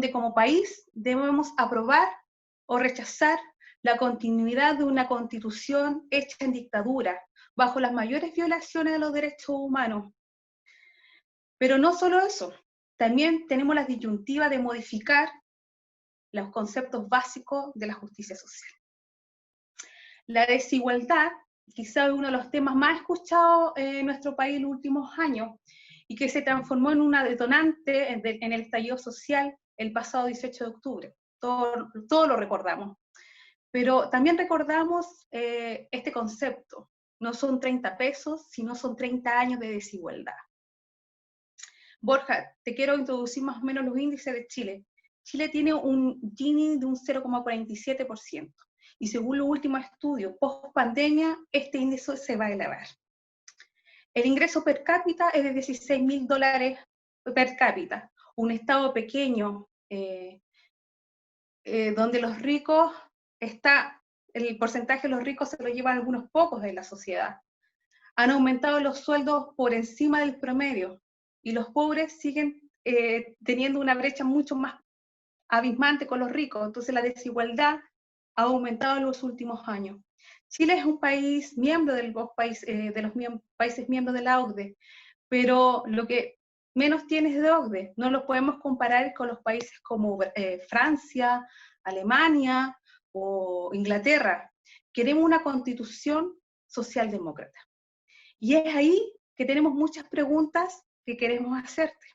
donde como país debemos aprobar o rechazar la continuidad de una constitución hecha en dictadura, bajo las mayores violaciones de los derechos humanos. Pero no solo eso, también tenemos la disyuntiva de modificar los conceptos básicos de la justicia social. La desigualdad, quizá es uno de los temas más escuchados en nuestro país en los últimos años, y que se transformó en una detonante en el estallido social el pasado 18 de octubre. Todo lo recordamos. Pero también recordamos este concepto. No son 30 pesos, sino son 30 años de desigualdad. Borja, te quiero introducir más o menos los índices de Chile. Chile tiene un Gini de un 0,47%. Y según los últimos estudios, post pandemia, este índice se va a elevar. El ingreso per cápita es de $16.000 per cápita, un estado pequeño donde los ricos el porcentaje de los ricos se lo llevan algunos pocos de la sociedad. Han aumentado los sueldos por encima del promedio y los pobres siguen teniendo una brecha mucho más abismante con los ricos, entonces la desigualdad ha aumentado en los últimos años. Chile es un país miembro de los países miembros de la OCDE, pero lo que menos tiene es de OCDE. No lo podemos comparar con los países como Francia, Alemania o Inglaterra. Queremos una constitución socialdemócrata. Y es ahí que tenemos muchas preguntas que queremos hacerte.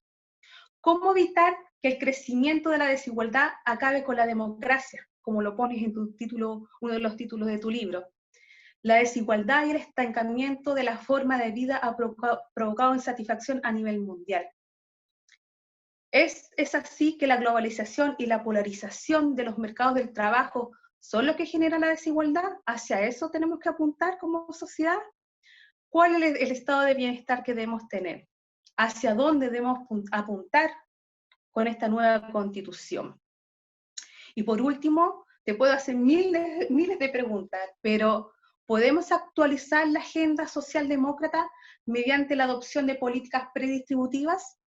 ¿Cómo evitar que el crecimiento de la desigualdad acabe con la democracia, como lo pones en tu título, uno de los títulos de tu libro? La desigualdad y el estancamiento de la forma de vida ha provocado insatisfacción a nivel mundial. ¿Es así que la globalización y la polarización de los mercados del trabajo son lo que genera la desigualdad? ¿Hacia eso tenemos que apuntar como sociedad? ¿Cuál es el estado de bienestar que debemos tener? ¿Hacia dónde debemos apuntar con esta nueva constitución? Y por último, te puedo hacer miles de preguntas, pero ¿podemos actualizar la agenda socialdemócrata mediante la adopción de políticas predistributivas?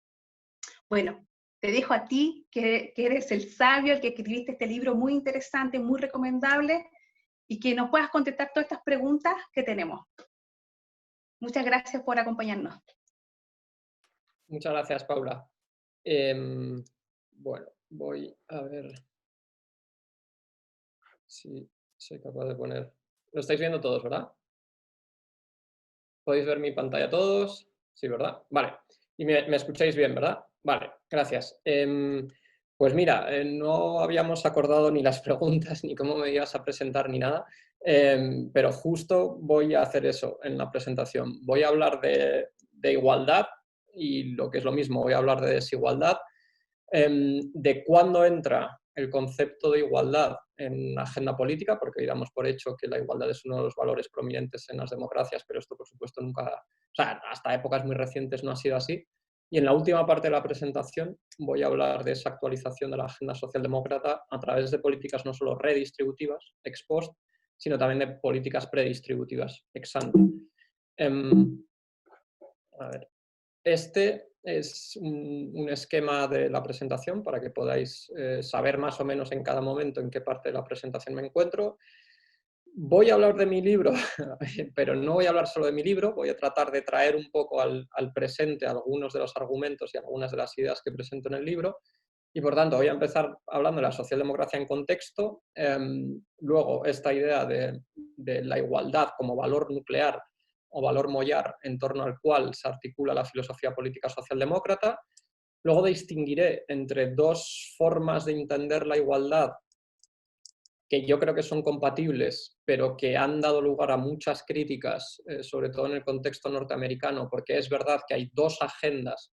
Bueno, te dejo a ti, que eres el sabio, el que escribiste este libro muy interesante, muy recomendable, y que nos puedas contestar todas estas preguntas que tenemos. Muchas gracias por acompañarnos. Muchas gracias, Paula. Bueno, voy a ver si soy capaz de poner... Lo estáis viendo todos, ¿verdad? ¿Podéis ver mi pantalla todos? Sí, ¿verdad? Vale. Y me escucháis bien, ¿verdad? Vale, gracias. Pues mira, no habíamos acordado ni las preguntas, ni cómo me ibas a presentar, ni nada, pero justo voy a hacer eso en la presentación. Voy a hablar de igualdad y lo que es lo mismo, voy a hablar de desigualdad, de cuándo entra el concepto de igualdad en la agenda política, porque hoy damos por hecho que la igualdad es uno de los valores prominentes en las democracias, pero esto por supuesto nunca, o sea, hasta épocas muy recientes no ha sido así. Y en la última parte de la presentación voy a hablar de esa actualización de la agenda socialdemócrata a través de políticas no solo redistributivas, ex post, sino también de políticas predistributivas, ex ante. A ver. Este es un esquema de la presentación para que podáis saber más o menos en cada momento en qué parte de la presentación me encuentro. Voy a hablar de mi libro, pero no voy a hablar solo de mi libro, voy a tratar de traer un poco al presente algunos de los argumentos y algunas de las ideas que presento en el libro. Y por tanto voy a empezar hablando de la socialdemocracia en contexto, luego esta idea de la igualdad como valor nuclear o valor mollar en torno al cual se articula la filosofía política socialdemócrata. Luego distinguiré entre dos formas de entender la igualdad que yo creo que son compatibles, pero que han dado lugar a muchas críticas, sobre todo en el contexto norteamericano, porque es verdad que hay dos agendas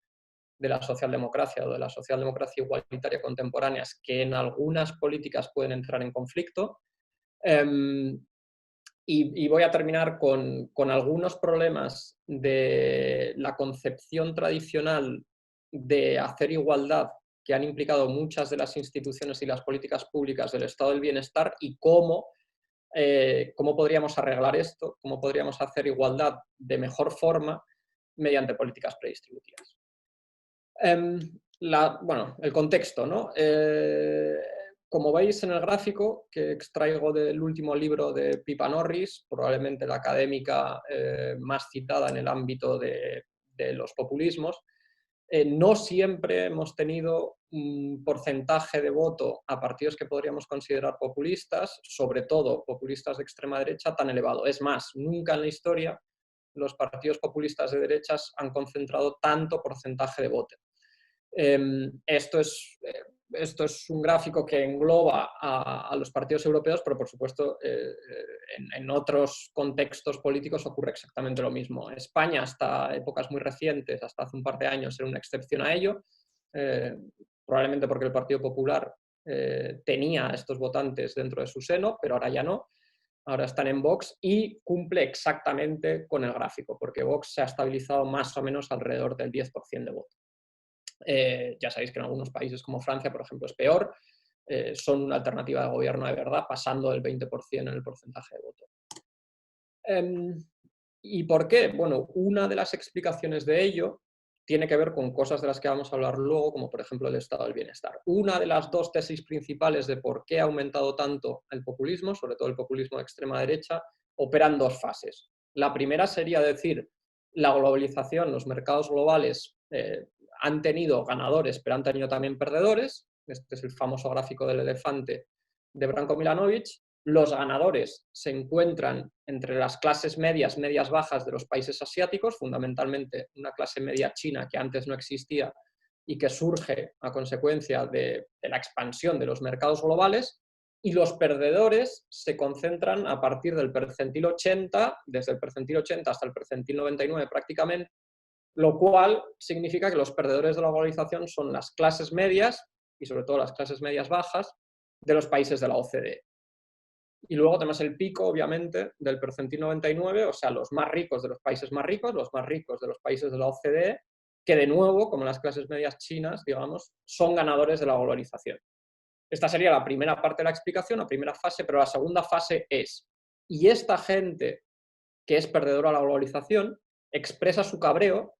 de la socialdemocracia o de la socialdemocracia igualitaria contemporáneas que en algunas políticas pueden entrar en conflicto. Y voy a terminar con algunos problemas de la concepción tradicional de hacer igualdad que han implicado muchas de las instituciones y las políticas públicas del estado del bienestar y cómo podríamos arreglar esto, cómo podríamos hacer igualdad de mejor forma mediante políticas predistributivas. bueno, el contexto, ¿no? Como veis en el gráfico que extraigo del último libro de Pippa Norris, probablemente la académica más citada en el ámbito de los populismos, no siempre hemos tenido un porcentaje de voto a partidos que podríamos considerar populistas, sobre todo populistas de extrema derecha, tan elevado. Es más, nunca en la historia los partidos populistas de derechas han concentrado tanto porcentaje de voto. Esto es un gráfico que engloba a los partidos europeos, pero por supuesto en otros contextos políticos ocurre exactamente lo mismo. España, hasta épocas muy recientes, hasta hace un par de años, era una excepción a ello, probablemente porque el Partido Popular tenía a estos votantes dentro de su seno, pero ahora ya no. Ahora están en Vox y cumple exactamente con el gráfico, porque Vox se ha estabilizado más o menos alrededor del 10% de voto. Ya sabéis que en algunos países como Francia, por ejemplo, es peor, son una alternativa de gobierno de verdad, pasando del 20% en el porcentaje de voto. ¿Y por qué? Bueno, una de las explicaciones de ello tiene que ver con cosas de las que vamos a hablar luego, como por ejemplo el estado del bienestar. Una de las dos tesis principales de por qué ha aumentado tanto el populismo, sobre todo el populismo de extrema derecha, operan dos fases. La primera sería decir, la globalización, los mercados globales han tenido ganadores, pero han tenido también perdedores. Este es el famoso gráfico del elefante de Branko Milanovic. Los ganadores se encuentran entre las clases medias, medias bajas de los países asiáticos, fundamentalmente una clase media china que antes no existía y que surge a consecuencia de la expansión de los mercados globales, y los perdedores se concentran a partir del percentil 80, desde el percentil 80 hasta el percentil 99 prácticamente, lo cual significa que los perdedores de la globalización son las clases medias, y sobre todo las clases medias bajas, de los países de la OCDE. Y luego tenemos el pico, obviamente, del percentil 99, o sea, los más ricos de los países más ricos, los más ricos de los países de la OCDE, que de nuevo, como las clases medias chinas, digamos, son ganadores de la globalización. Esta sería la primera parte de la explicación, la primera fase, pero la segunda fase es, y esta gente que es perdedora de la globalización expresa su cabreo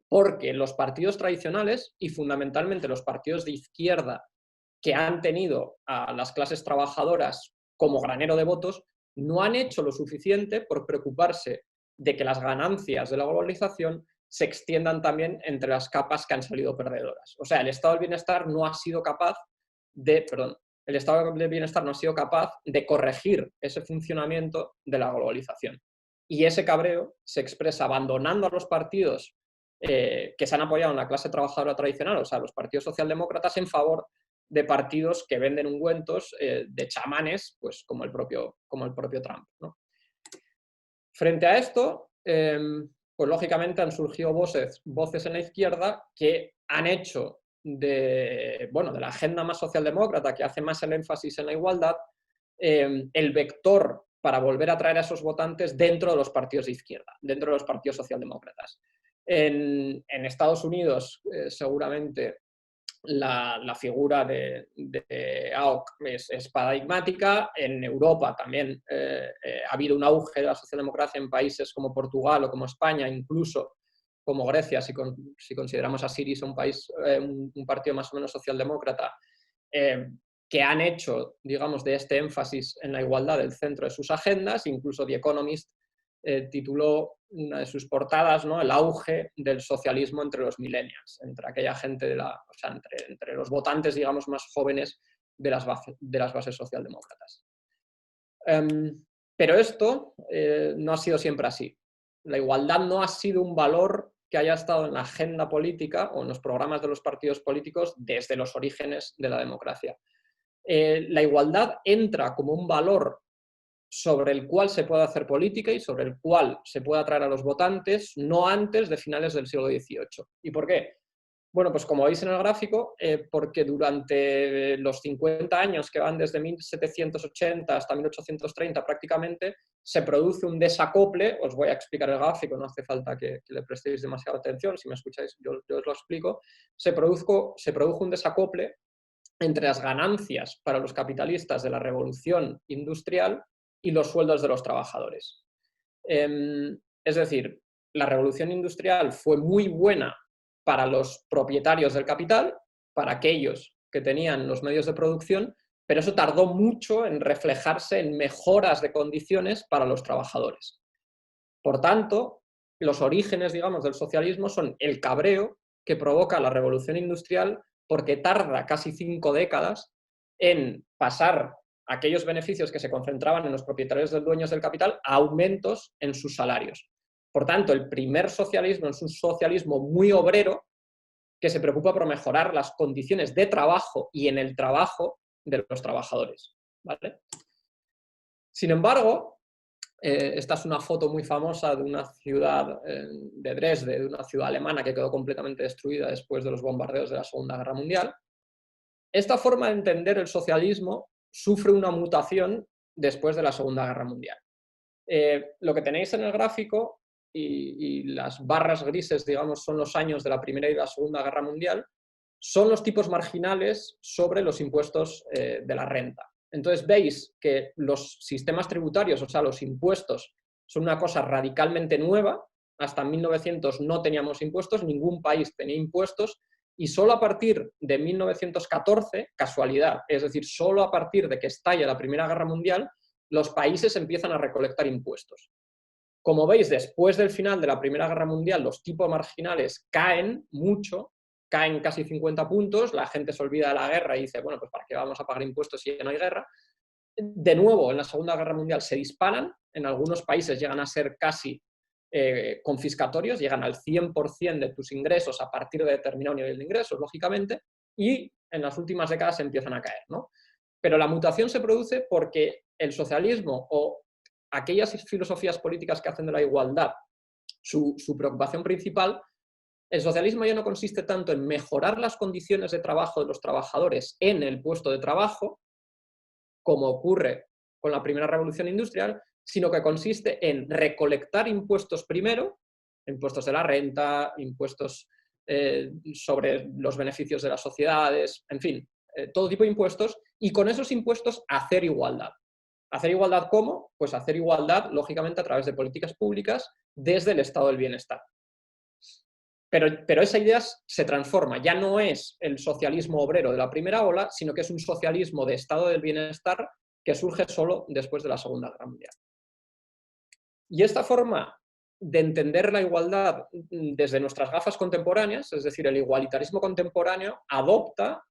porque los partidos tradicionales, y fundamentalmente los partidos de izquierda que han tenido a las clases trabajadoras como granero de votos, no han hecho lo suficiente por preocuparse de que las ganancias de la globalización se extiendan también entre las capas que han salido perdedoras. O sea, el estado del bienestar no ha sido capaz el estado del bienestar no ha sido capaz de corregir ese funcionamiento de la globalización. Y ese cabreo se expresa abandonando a los partidos que se han apoyado en la clase trabajadora tradicional, o sea, los partidos socialdemócratas, en favor de partidos que venden ungüentos de chamanes, pues como el propio Trump, ¿no? Frente a esto, pues lógicamente han surgido voces en la izquierda que han hecho de la agenda más socialdemócrata, que hace más el énfasis en la igualdad, el vector para volver a traer a esos votantes dentro de los partidos de izquierda, dentro de los partidos socialdemócratas. En Estados Unidos, seguramente, la figura de AOC es paradigmática. En Europa también ha habido un auge de la socialdemocracia en países como Portugal o como España, incluso como Grecia, si consideramos a Syriza un país, un partido más o menos socialdemócrata, que han hecho, digamos, de este énfasis en la igualdad el centro de sus agendas. Incluso The Economist tituló una de sus portadas, ¿no?, el auge del socialismo entre los millennials, entre aquella gente, entre los votantes, digamos, más jóvenes de las bases socialdemócratas. Pero esto no ha sido siempre así. La igualdad no ha sido un valor que haya estado en la agenda política o en los programas de los partidos políticos desde los orígenes de la democracia. La igualdad entra como un valor sobre el cual se puede hacer política y sobre el cual se puede atraer a los votantes, no antes de finales del siglo XVIII. ¿Y por qué? Bueno, pues como veis en el gráfico, porque durante los 50 años que van desde 1780 hasta 1830 prácticamente, se produce un desacople. Os voy a explicar el gráfico, no hace falta que le prestéis demasiada atención, si me escucháis yo os lo explico. Se produjo un desacople entre las ganancias para los capitalistas de la revolución industrial y los sueldos de los trabajadores. Es decir, la revolución industrial fue muy buena para los propietarios del capital, para aquellos que tenían los medios de producción, pero eso tardó mucho en reflejarse en mejoras de condiciones para los trabajadores. Por tanto, los orígenes, digamos, del socialismo son el cabreo que provoca la revolución industrial, porque tarda casi 5 décadas en pasar aquellos beneficios que se concentraban en los propietarios de dueños del capital a aumentos en sus salarios. Por tanto, el primer socialismo es un socialismo muy obrero que se preocupa por mejorar las condiciones de trabajo y en el trabajo de los trabajadores, ¿vale? Sin embargo, esta es una foto muy famosa de una ciudad de Dresde, de una ciudad alemana que quedó completamente destruida después de los bombardeos de la Segunda Guerra Mundial. Esta forma de entender el socialismo sufre una mutación después de la Segunda Guerra Mundial. Lo que tenéis en el gráfico y las barras grises, digamos, son los años de la Primera y la Segunda Guerra Mundial, son los tipos marginales sobre los impuestos de la renta. Entonces veis que los sistemas tributarios, o sea, los impuestos, son una cosa radicalmente nueva. Hasta 1900 no teníamos impuestos, ningún país tenía impuestos, y solo a partir de 1914, casualidad, es decir, solo a partir de que estalla la Primera Guerra Mundial, los países empiezan a recolectar impuestos. Como veis, después del final de la Primera Guerra Mundial, los tipos marginales caen mucho, caen casi 50 puntos, la gente se olvida de la guerra y dice, bueno, pues ¿para qué vamos a pagar impuestos si ya no hay guerra? De nuevo, en la Segunda Guerra Mundial se disparan, en algunos países llegan a ser casi confiscatorios, llegan al 100% de tus ingresos a partir de determinado nivel de ingresos, lógicamente, y en las últimas décadas empiezan a caer, ¿no? Pero la mutación se produce porque el socialismo o aquellas filosofías políticas que hacen de la igualdad su preocupación principal, el socialismo ya no consiste tanto en mejorar las condiciones de trabajo de los trabajadores en el puesto de trabajo, como ocurre con la primera revolución industrial, sino que consiste en recolectar impuestos primero, impuestos de la renta, impuestos sobre los beneficios de las sociedades, en fin, todo tipo de impuestos, y con esos impuestos hacer igualdad. ¿Hacer igualdad cómo? Pues hacer igualdad, lógicamente, a través de políticas públicas desde el estado del bienestar. Pero esa idea se transforma, ya no es el socialismo obrero de la primera ola, sino que es un socialismo de estado del bienestar que surge solo después de la Segunda Guerra Mundial. Y esta forma de entender la igualdad desde nuestras gafas contemporáneas, es decir, el igualitarismo contemporáneo, adopta,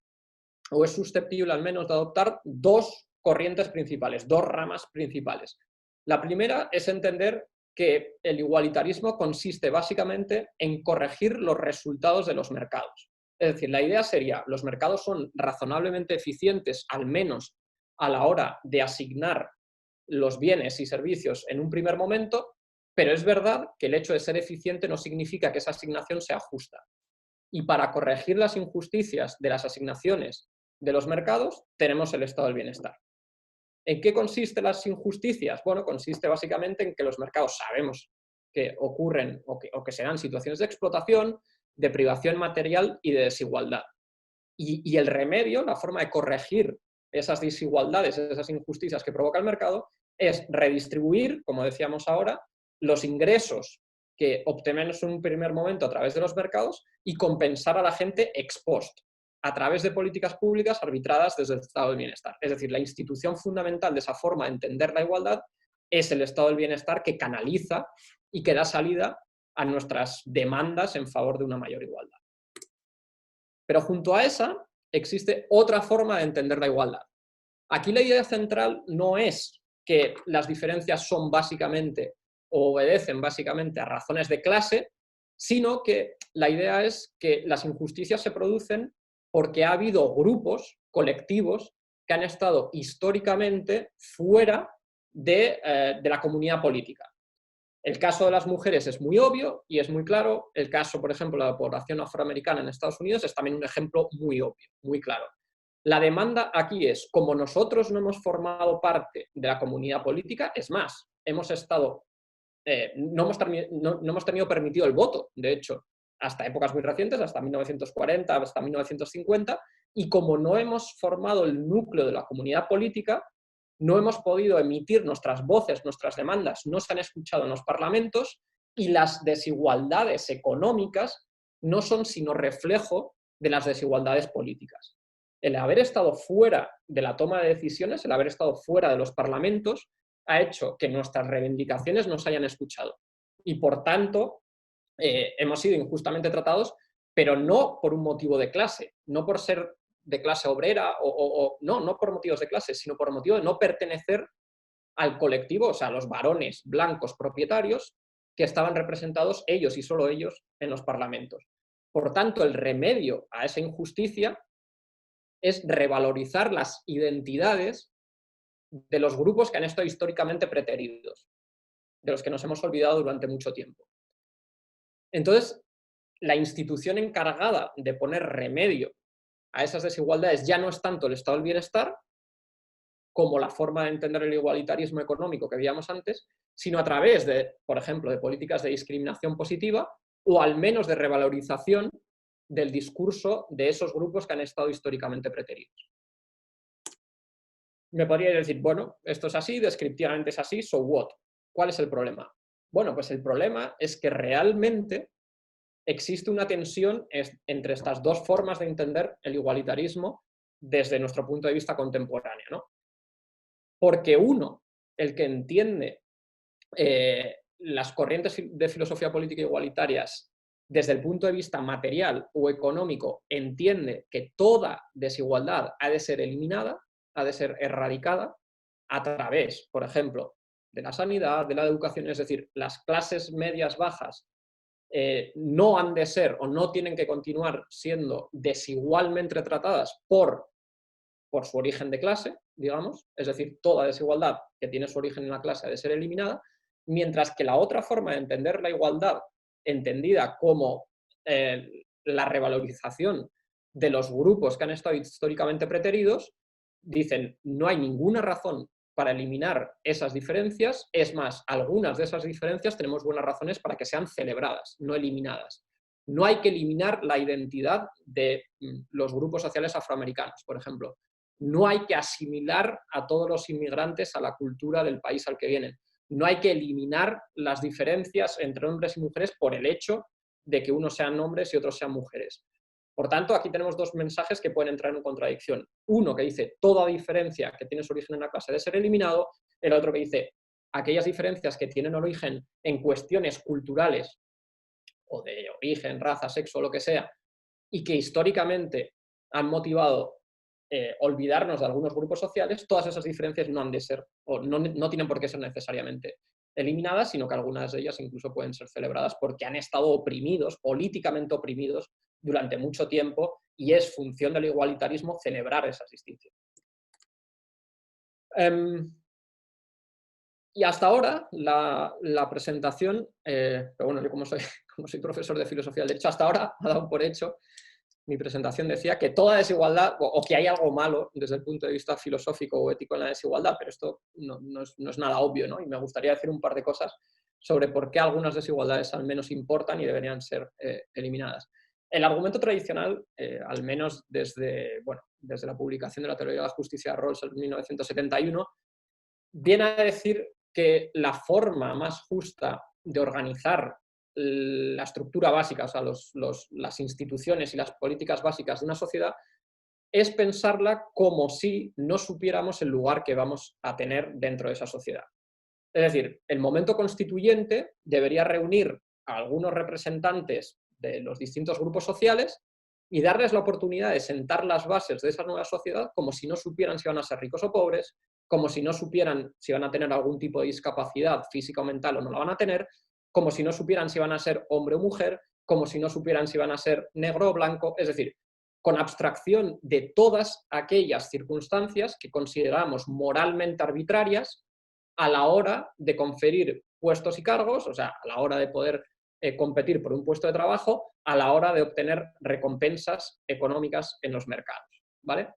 o es susceptible al menos de adoptar, dos corrientes principales, dos ramas principales. La primera es entender que el igualitarismo consiste básicamente en corregir los resultados de los mercados. Es decir, la idea sería, los mercados son razonablemente eficientes, al menos a la hora de asignar los bienes y servicios en un primer momento, pero es verdad que el hecho de ser eficiente no significa que esa asignación sea justa. Y para corregir las injusticias de las asignaciones de los mercados, tenemos el estado del bienestar. ¿En qué consisten las injusticias? Bueno, consiste básicamente en que los mercados sabemos que ocurren o que se dan situaciones de explotación, de privación material y de desigualdad. Y el remedio, la forma de corregir esas desigualdades, esas injusticias que provoca el mercado, es redistribuir, como decíamos ahora, los ingresos que obtenemos en un primer momento a través de los mercados y compensar a la gente ex post, a través de políticas públicas arbitradas desde el estado del bienestar. Es decir, la institución fundamental de esa forma de entender la igualdad es el estado del bienestar que canaliza y que da salida a nuestras demandas en favor de una mayor igualdad. Pero junto a esa existe otra forma de entender la igualdad. Aquí la idea central no es que las diferencias son básicamente o obedecen básicamente a razones de clase, sino que la idea es que las injusticias se producen porque ha habido grupos, colectivos, que han estado históricamente fuera de la comunidad política. El caso de las mujeres es muy obvio y es muy claro. El caso, por ejemplo, de la población afroamericana en Estados Unidos es también un ejemplo muy obvio, muy claro. La demanda aquí es, como nosotros no hemos formado parte de la comunidad política, es más, hemos estado, no hemos tenido permitido el voto, de hecho, hasta épocas muy recientes, hasta 1940, hasta 1950, y como no hemos formado el núcleo de la comunidad política, no hemos podido emitir nuestras voces, nuestras demandas, no se han escuchado en los parlamentos y las desigualdades económicas no son sino reflejo de las desigualdades políticas. El haber estado fuera de la toma de decisiones, el haber estado fuera de los parlamentos, ha hecho que nuestras reivindicaciones no se hayan escuchado. Y por tanto, hemos sido injustamente tratados, pero no por un motivo de clase, no por ser de clase obrera, no por motivos de clase, sino por motivo de no pertenecer al colectivo, o sea, a los varones blancos propietarios que estaban representados ellos y solo ellos en los parlamentos. Por tanto, el remedio a esa injusticia es revalorizar las identidades de los grupos que han estado históricamente preteridos, de los que nos hemos olvidado durante mucho tiempo. Entonces, la institución encargada de poner remedio a esas desigualdades ya no es tanto el estado del bienestar, como la forma de entender el igualitarismo económico que veíamos antes, sino a través de, por ejemplo, de políticas de discriminación positiva o al menos de revalorización del discurso de esos grupos que han estado históricamente preteridos. Me podría decir, bueno, esto es así, descriptivamente es así, so what? ¿Cuál es el problema? Bueno, pues el problema es que realmente existe una tensión entre estas dos formas de entender el igualitarismo desde nuestro punto de vista contemporáneo, ¿no? Porque uno, el que entiende las corrientes de filosofía política igualitarias desde el punto de vista material o económico, entiende que toda desigualdad ha de ser eliminada, ha de ser erradicada a través, por ejemplo, de la sanidad, de la educación, es decir, las clases medias bajas no han de ser o no tienen que continuar siendo desigualmente tratadas por su origen de clase, digamos, es decir, toda desigualdad que tiene su origen en la clase ha de ser eliminada, mientras que la otra forma de entender la igualdad, entendida como la revalorización de los grupos que han estado históricamente preteridos, dicen, no hay ninguna razón para eliminar esas diferencias, es más, algunas de esas diferencias tenemos buenas razones para que sean celebradas, no eliminadas. No hay que eliminar la identidad de los grupos sociales afroamericanos, por ejemplo. No hay que asimilar a todos los inmigrantes a la cultura del país al que vienen. No hay que eliminar las diferencias entre hombres y mujeres por el hecho de que unos sean hombres y otros sean mujeres. Por tanto, aquí tenemos dos mensajes que pueden entrar en contradicción. Uno que dice toda diferencia que tiene su origen en la clase debe ser eliminado, el otro que dice aquellas diferencias que tienen origen en cuestiones culturales o de origen, raza, sexo, lo que sea, y que históricamente han motivado olvidarnos de algunos grupos sociales, todas esas diferencias no han de ser, o no tienen por qué ser necesariamente eliminadas, sino que algunas de ellas incluso pueden ser celebradas porque han estado oprimidos, políticamente oprimidos, durante mucho tiempo, y es función del igualitarismo celebrar esas distinciones. Y hasta ahora la presentación, pero bueno, yo como soy profesor de filosofía del derecho, hasta ahora ha dado por hecho, mi presentación decía que toda desigualdad, o que hay algo malo desde el punto de vista filosófico o ético en la desigualdad, pero esto no es nada obvio, ¿no? Y me gustaría decir un par de cosas sobre por qué algunas desigualdades al menos importan y deberían ser eliminadas. El argumento tradicional, al menos desde la publicación de la teoría de la justicia de Rawls en 1971, viene a decir que la forma más justa de organizar la estructura básica, o sea, las instituciones y las políticas básicas de una sociedad, es pensarla como si no supiéramos el lugar que vamos a tener dentro de esa sociedad. Es decir, el momento constituyente debería reunir a algunos representantes de los distintos grupos sociales y darles la oportunidad de sentar las bases de esa nueva sociedad como si no supieran si van a ser ricos o pobres, como si no supieran si van a tener algún tipo de discapacidad física o mental o no la van a tener, como si no supieran si van a ser hombre o mujer, como si no supieran si van a ser negro o blanco, es decir, con abstracción de todas aquellas circunstancias que consideramos moralmente arbitrarias a la hora de conferir puestos y cargos, o sea, a la hora de poder competir por un puesto de trabajo, a la hora de obtener recompensas económicas en los mercados, ¿vale?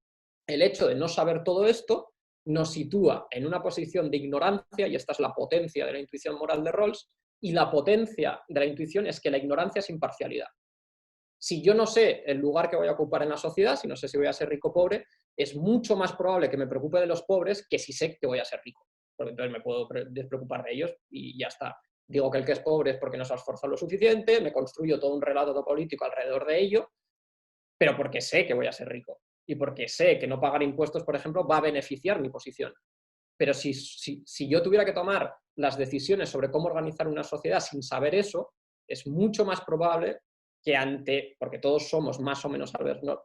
El hecho de no saber todo esto nos sitúa en una posición de ignorancia, y esta es la potencia de la intuición moral de Rawls, y la potencia de la intuición es que la ignorancia es imparcialidad. Si yo no sé el lugar que voy a ocupar en la sociedad, si no sé si voy a ser rico o pobre, es mucho más probable que me preocupe de los pobres que si sé que voy a ser rico, porque entonces me puedo despreocupar de ellos y ya está. Digo que el que es pobre es porque no se ha esforzado lo suficiente, me construyo todo un relato político alrededor de ello, pero porque sé que voy a ser rico y porque sé que no pagar impuestos, por ejemplo, va a beneficiar mi posición. Pero si yo tuviera que tomar las decisiones sobre cómo organizar una sociedad sin saber eso, es mucho más probable que porque todos somos más o menos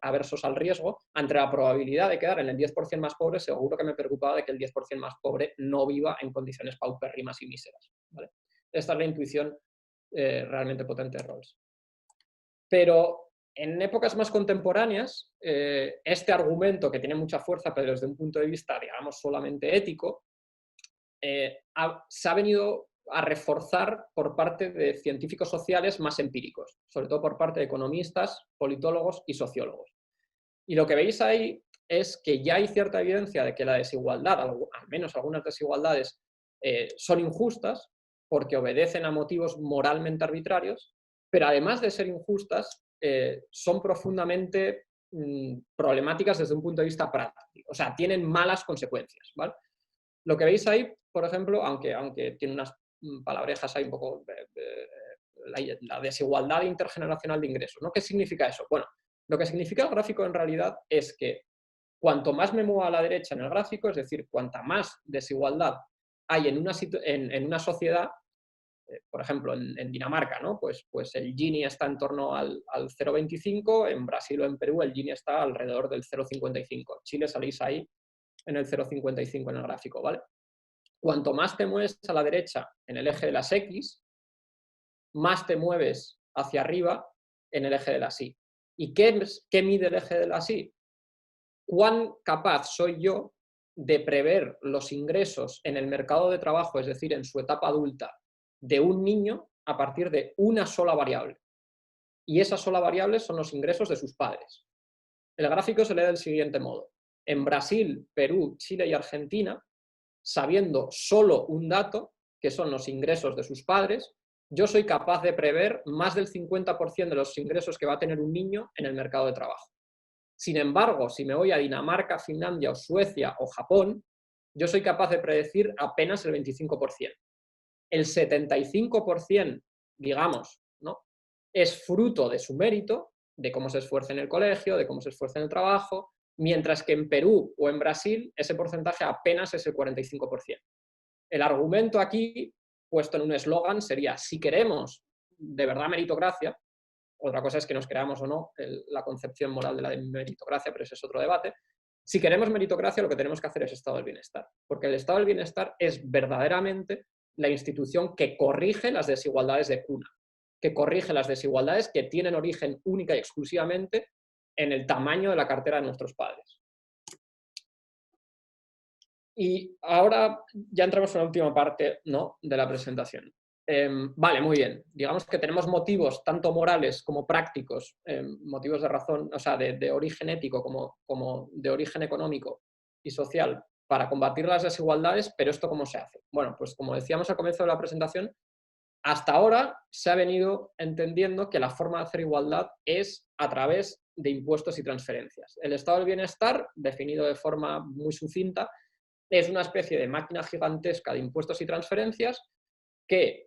aversos al riesgo, ante la probabilidad de quedar en el 10% más pobre, seguro que me preocupaba de que el 10% más pobre no viva en condiciones paupérrimas y míseras, ¿vale? Esta es la intuición realmente potente de Rawls. Pero en épocas más contemporáneas, este argumento, que tiene mucha fuerza, pero desde un punto de vista, digamos, solamente ético, se ha venido a reforzar por parte de científicos sociales más empíricos, sobre todo por parte de economistas, politólogos y sociólogos. Y lo que veis ahí es que ya hay cierta evidencia de que la desigualdad, al menos algunas desigualdades, son injustas porque obedecen a motivos moralmente arbitrarios, pero además de ser injustas, son profundamente problemáticas desde un punto de vista práctico, o sea, tienen malas consecuencias, ¿vale? Lo que veis ahí, por ejemplo, aunque tiene unas palabrejas ahí un poco, la desigualdad intergeneracional de ingresos, ¿no? ¿Qué significa eso? Bueno, lo que significa el gráfico en realidad es que cuanto más me mueva a la derecha en el gráfico, es decir, cuanta más desigualdad hay en una sociedad, por ejemplo, en Dinamarca, ¿no? Pues el Gini está en torno al 0,25, en Brasil o en Perú el Gini está alrededor del 0,55. Chile salís ahí en el 0,55 en el gráfico, ¿vale? Cuanto más te mueves a la derecha en el eje de las X, más te mueves hacia arriba en el eje de las Y. ¿Y qué mide el eje de las Y? ¿Cuán capaz soy yo de prever los ingresos en el mercado de trabajo, es decir, en su etapa adulta, de un niño a partir de una sola variable? Y esa sola variable son los ingresos de sus padres. El gráfico se lee del siguiente modo. En Brasil, Perú, Chile y Argentina, sabiendo solo un dato, que son los ingresos de sus padres, yo soy capaz de prever más del 50% de los ingresos que va a tener un niño en el mercado de trabajo. Sin embargo, si me voy a Dinamarca, Finlandia o Suecia o Japón, yo soy capaz de predecir apenas el 25%. El 75%, digamos, ¿no?, es fruto de su mérito, de cómo se esfuerza en el colegio, de cómo se esfuerza en el trabajo, mientras que en Perú o en Brasil ese porcentaje apenas es el 45%. El argumento aquí, puesto en un eslogan, sería: si queremos de verdad meritocracia, otra cosa es que nos creamos o no la concepción moral de la meritocracia, pero ese es otro debate. Si queremos meritocracia, lo que tenemos que hacer es estado del bienestar, porque el estado del bienestar es verdaderamente la institución que corrige las desigualdades de cuna, que corrige las desigualdades que tienen origen única y exclusivamente en el tamaño de la cartera de nuestros padres. Y ahora ya entramos en la última parte, ¿no?, de la presentación. Vale, muy bien. Digamos que tenemos motivos tanto morales como prácticos, motivos de razón, o sea, de origen ético como de origen económico y social para combatir las desigualdades, pero ¿esto cómo se hace? Bueno, pues como decíamos al comienzo de la presentación, hasta ahora se ha venido entendiendo que la forma de hacer igualdad es a través de impuestos y transferencias. El estado del bienestar, definido de forma muy sucinta, es una especie de máquina gigantesca de impuestos y transferencias que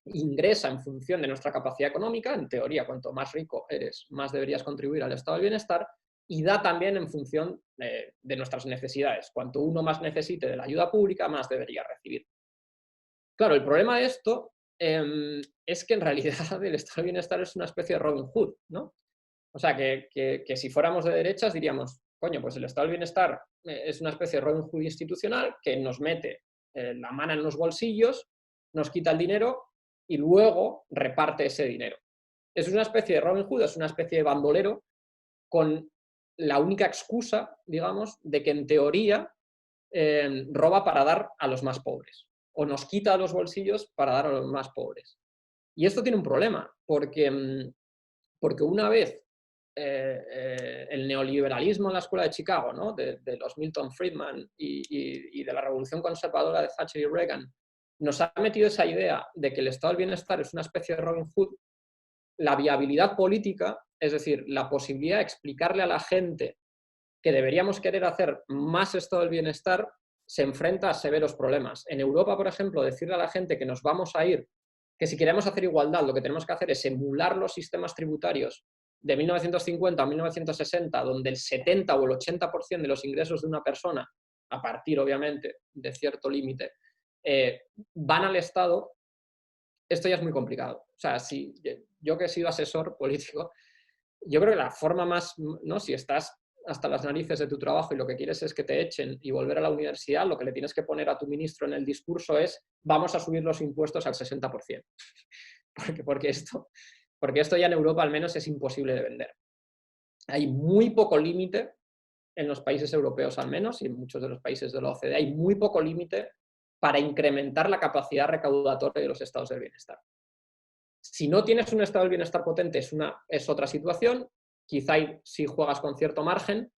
ingresa en función de nuestra capacidad económica. En teoría, cuanto más rico eres, más deberías contribuir al estado del bienestar, y da también en función de nuestras necesidades. Cuanto uno más necesite de la ayuda pública, más debería recibir. Claro, el problema de esto es que en realidad el estado del bienestar es una especie de Robin Hood, ¿no? O sea, que si fuéramos de derechas diríamos: coño, pues el estado del bienestar es una especie de Robin Hood institucional que nos mete la mano en los bolsillos, nos quita el dinero y luego reparte ese dinero. Es una especie de Robin Hood, es una especie de bandolero con la única excusa, digamos, de que en teoría roba para dar a los más pobres, o nos quita los bolsillos para dar a los más pobres. Y esto tiene un problema, porque una vez el neoliberalismo en la escuela de Chicago, ¿no?, de los Milton Friedman y de la revolución conservadora de Thatcher y Reagan, nos ha metido esa idea de que el estado del bienestar es una especie de Robin Hood, la viabilidad política, es decir, la posibilidad de explicarle a la gente que deberíamos querer hacer más estado del bienestar, se enfrenta a severos problemas. En Europa, por ejemplo, decirle a la gente que nos vamos a ir, que si queremos hacer igualdad, lo que tenemos que hacer es emular los sistemas tributarios de 1950 a 1960, donde el 70 o el 80% de los ingresos de una persona, a partir, obviamente, de cierto límite, van al Estado, esto ya es muy complicado. O sea, si yo que he sido asesor político, yo creo que la forma más, ¿no? Si estás hasta las narices de tu trabajo y lo que quieres es que te echen y volver a la universidad, lo que le tienes que poner a tu ministro en el discurso es vamos a subir los impuestos al 60%. Porque esto ya en Europa al menos es imposible de vender. Hay muy poco límite en los países europeos al menos y en muchos de los países de la OCDE, hay muy poco límite para incrementar la capacidad recaudatoria de los estados del bienestar. Si no tienes un estado del bienestar potente es otra situación, quizá sí juegas con cierto margen,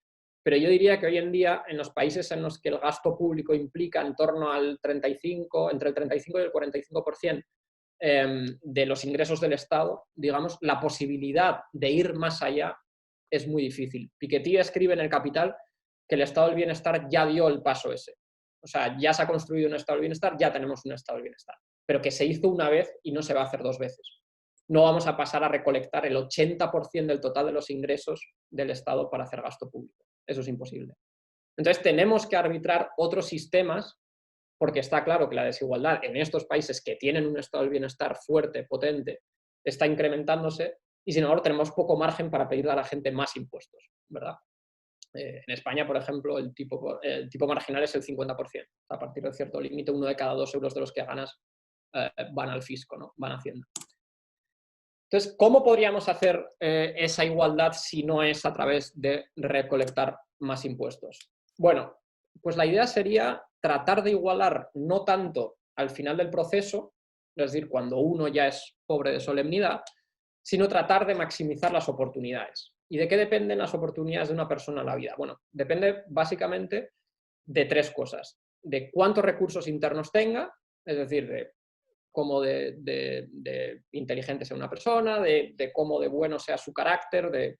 pero yo diría que hoy en día en los países en los que el gasto público implica en torno al 35, entre el 35 y el 45% de los ingresos del Estado, digamos, la posibilidad de ir más allá es muy difícil. Piketty escribe en El Capital que el estado del bienestar ya dio el paso ese. O sea, ya se ha construido un estado del bienestar, ya tenemos un estado del bienestar. Pero que se hizo una vez y no se va a hacer dos veces. No vamos a pasar a recolectar el 80% del total de los ingresos del Estado para hacer gasto público. Eso es imposible. Entonces tenemos que arbitrar otros sistemas porque está claro que la desigualdad en estos países que tienen un estado del bienestar fuerte, potente, está incrementándose y sin embargo tenemos poco margen para pedirle a la gente más impuestos, ¿verdad? En España, por ejemplo, el tipo marginal es el 50%. A partir de cierto límite, 1 de cada 2 euros de los que ganas van al fisco, ¿no? Van a Hacienda. Entonces, ¿cómo podríamos hacer esa igualdad si no es a través de recolectar más impuestos? Bueno, pues la idea sería tratar de igualar no tanto al final del proceso, es decir, cuando uno ya es pobre de solemnidad, sino tratar de maximizar las oportunidades. ¿Y de qué dependen las oportunidades de una persona en la vida? Bueno, depende básicamente de tres cosas. De cuántos recursos internos tenga, es decir, de cómo de inteligente sea una persona, de cómo de bueno sea su carácter,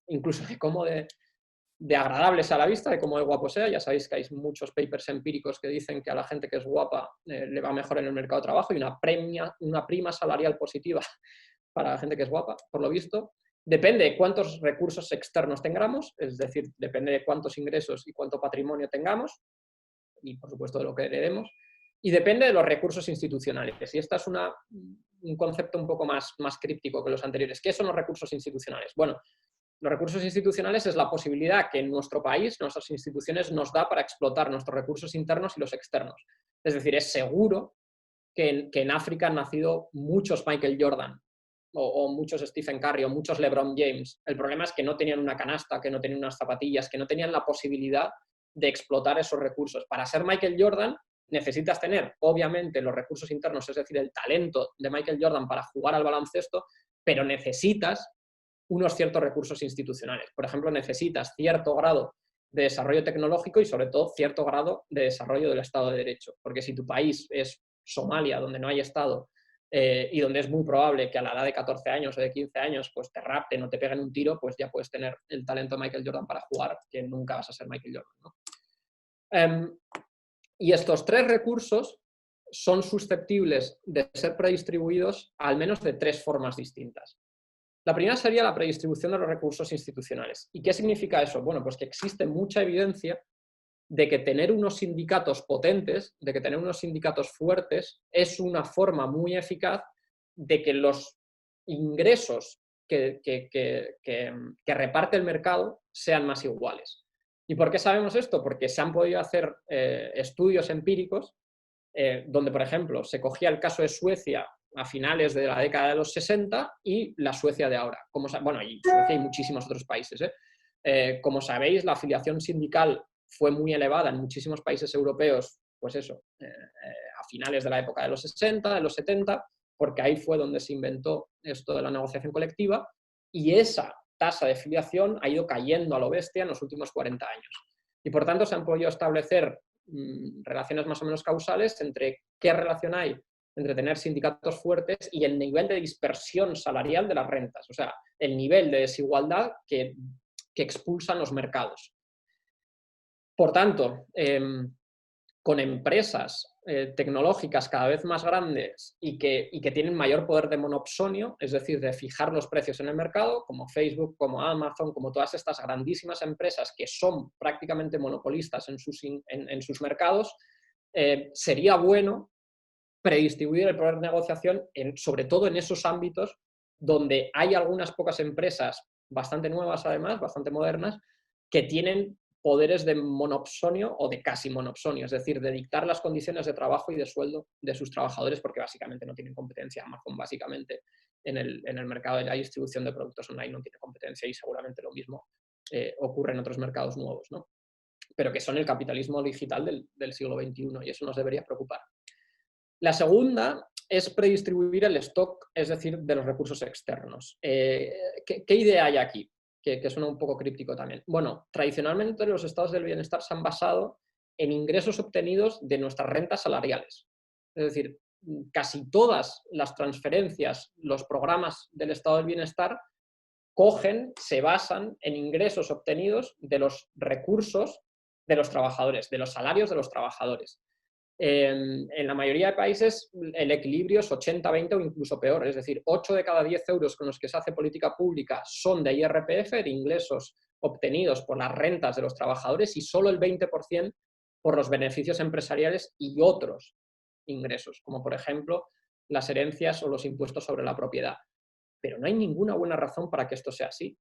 incluso de cómo de agradable sea a la vista, de cómo de guapo sea. Ya sabéis que hay muchos papers empíricos que dicen que a la gente que es guapa le va mejor en el mercado de trabajo y una prima salarial positiva para la gente que es guapa, por lo visto. Depende de cuántos recursos externos tengamos, es decir, depende de cuántos ingresos y cuánto patrimonio tengamos y, por supuesto, de lo que heredemos. Y depende de los recursos institucionales. Y este es un concepto un poco más críptico que los anteriores. ¿Qué son los recursos institucionales? Bueno, los recursos institucionales es la posibilidad que en nuestro país, nuestras instituciones, nos da para explotar nuestros recursos internos y los externos. Es decir, es seguro que en África han nacido muchos Michael Jordan, o muchos Stephen Curry, o muchos LeBron James. El problema es que no tenían una canasta, que no tenían unas zapatillas, que no tenían la posibilidad de explotar esos recursos. Para ser Michael Jordan necesitas tener, obviamente, los recursos internos, es decir, el talento de Michael Jordan para jugar al baloncesto, pero necesitas unos ciertos recursos institucionales. Por ejemplo, necesitas cierto grado de desarrollo tecnológico y, sobre todo, cierto grado de desarrollo del Estado de Derecho. Porque si tu país es Somalia, donde no hay Estado, y donde es muy probable que a la edad de 14 años o de 15 años pues te rapten o te peguen un tiro, pues ya puedes tener el talento de Michael Jordan para jugar, que nunca vas a ser Michael Jordan, ¿no? Y estos tres recursos son susceptibles de ser predistribuidos al menos de tres formas distintas. La primera sería la predistribución de los recursos institucionales. ¿Y qué significa eso? Bueno, pues que existe mucha evidencia de que tener unos sindicatos potentes, de que tener unos sindicatos fuertes, es una forma muy eficaz de que los ingresos que reparte el mercado sean más iguales. ¿Y por qué sabemos esto? Porque se han podido hacer estudios empíricos donde, por ejemplo, se cogía el caso de Suecia a finales de la década de los 60 y la Suecia de ahora. Bueno, y Suecia y muchísimos otros países. Como sabéis, la afiliación sindical fue muy elevada en muchísimos países europeos, pues eso, a finales de la época de los 60, de los 70, porque ahí fue donde se inventó esto de la negociación colectiva, y esa tasa de afiliación ha ido cayendo a lo bestia en los últimos 40 años. Y por tanto se han podido establecer relaciones más o menos causales entre qué relación hay entre tener sindicatos fuertes y el nivel de dispersión salarial de las rentas, o sea, el nivel de desigualdad que expulsan los mercados. Por tanto, con empresas tecnológicas cada vez más grandes y que tienen mayor poder de monopsonio, es decir, de fijar los precios en el mercado, como Facebook, como Amazon, como todas estas grandísimas empresas que son prácticamente monopolistas en sus mercados, sería bueno predistribuir el poder de negociación, sobre todo en esos ámbitos donde hay algunas pocas empresas bastante nuevas, además, bastante modernas, que tienen poderes de monopsonio o de casi monopsonio, es decir, de dictar las condiciones de trabajo y de sueldo de sus trabajadores, porque básicamente no tienen competencia. Amazon básicamente en el mercado de la distribución de productos online no tiene competencia, y seguramente lo mismo ocurre en otros mercados nuevos, ¿no? Pero que son el capitalismo digital del siglo XXI, y eso nos debería preocupar. La segunda es predistribuir el stock, es decir, de los recursos externos. ¿Qué idea hay aquí? Que suena un poco críptico también. Bueno, tradicionalmente los estados del bienestar se han basado en ingresos obtenidos de nuestras rentas salariales. Es decir, casi todas las transferencias, los programas del estado del bienestar se basan en ingresos obtenidos de los recursos de los trabajadores, de los salarios de los trabajadores. En la mayoría de países el equilibrio es 80-20 o incluso peor, es decir, 8 de cada 10 euros con los que se hace política pública son de IRPF, de ingresos obtenidos por las rentas de los trabajadores, y solo el 20% por los beneficios empresariales y otros ingresos, como por ejemplo las herencias o los impuestos sobre la propiedad. Pero no hay ninguna buena razón para que esto sea así.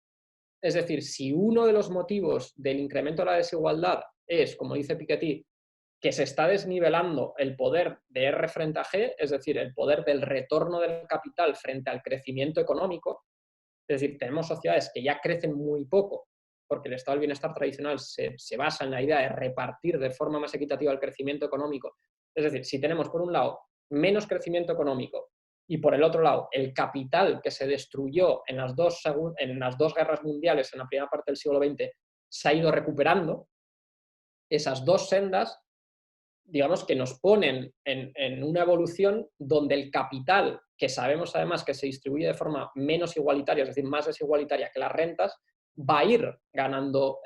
Es decir, si uno de los motivos del incremento de la desigualdad es, como dice Piketty, que se está desnivelando el poder de R frente a G, es decir, el poder del retorno del capital frente al crecimiento económico, es decir, tenemos sociedades que ya crecen muy poco, porque el estado del bienestar tradicional se basa en la idea de repartir de forma más equitativa el crecimiento económico. Es decir, si tenemos por un lado menos crecimiento económico y por el otro lado el capital que se destruyó en las dos guerras mundiales en la primera parte del siglo XX se ha ido recuperando, esas dos sendas, digamos, que nos ponen en una evolución donde el capital, que sabemos además que se distribuye de forma menos igualitaria, es decir, más desigualitaria que las rentas, va a ir ganando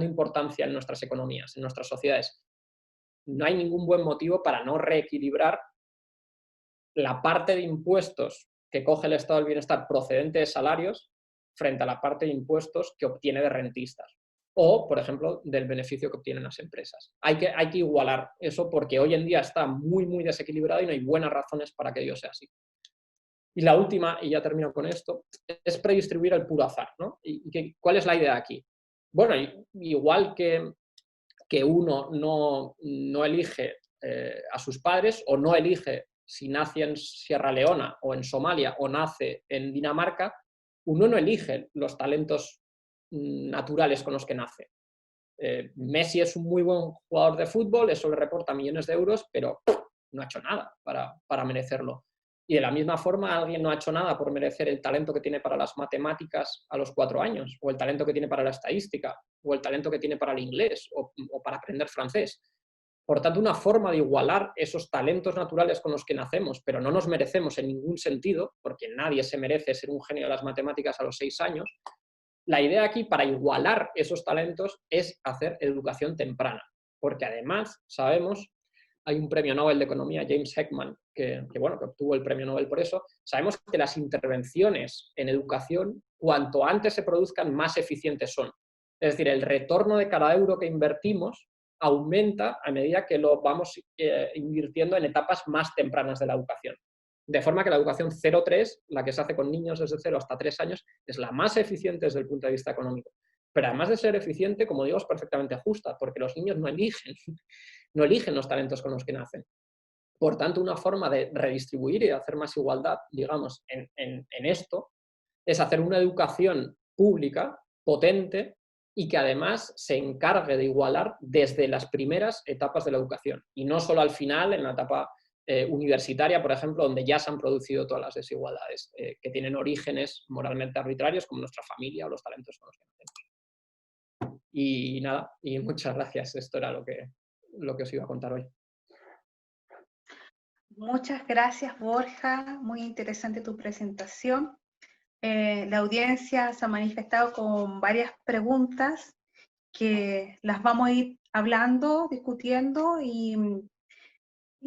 importancia en nuestras economías, en nuestras sociedades. No hay ningún buen motivo para no reequilibrar la parte de impuestos que coge el estado del bienestar procedente de salarios frente a la parte de impuestos que obtiene de rentistas. O, por ejemplo, del beneficio que obtienen las empresas. Hay que igualar eso, porque hoy en día está muy, muy desequilibrado y no hay buenas razones para que ello sea así. Y la última, y ya termino con esto, es predistribuir el puro azar, ¿no? ¿Cuál es la idea aquí? Bueno, igual que uno no elige a sus padres, o no elige si nace en Sierra Leona o en Somalia o nace en Dinamarca, uno no elige los talentos naturales con los que nace. Messi es un muy buen jugador de fútbol, eso le reporta millones de euros, pero no ha hecho nada para merecerlo. Y de la misma forma, alguien no ha hecho nada por merecer el talento que tiene para las matemáticas a los 4 años, o el talento que tiene para la estadística, o el talento que tiene para el inglés, o para aprender francés. Por tanto, una forma de igualar esos talentos naturales con los que nacemos, pero no nos merecemos en ningún sentido, porque nadie se merece ser un genio de las matemáticas a los 6 años, la idea aquí para igualar esos talentos es hacer educación temprana, porque además sabemos, hay un premio Nobel de Economía, James Heckman, que obtuvo el premio Nobel por eso, sabemos que las intervenciones en educación, cuanto antes se produzcan, más eficientes son. Es decir, el retorno de cada euro que invertimos aumenta a medida que lo vamos invirtiendo en etapas más tempranas de la educación. De forma que la educación 0-3, la que se hace con niños desde 0 hasta 3 años, es la más eficiente desde el punto de vista económico. Pero además de ser eficiente, como digo, es perfectamente justa, porque los niños no eligen los talentos con los que nacen. Por tanto, una forma de redistribuir y de hacer más igualdad, digamos, en esto, es hacer una educación pública, potente, y que además se encargue de igualar desde las primeras etapas de la educación, y no solo al final, en la etapa universitaria, por ejemplo, donde ya se han producido todas las desigualdades que tienen orígenes moralmente arbitrarios, como nuestra familia o los talentos con los que nacemos. Y nada, y muchas gracias. Esto era lo que os iba a contar hoy. Muchas gracias, Borja. Muy interesante tu presentación. La audiencia se ha manifestado con varias preguntas que las vamos a ir hablando, discutiendo y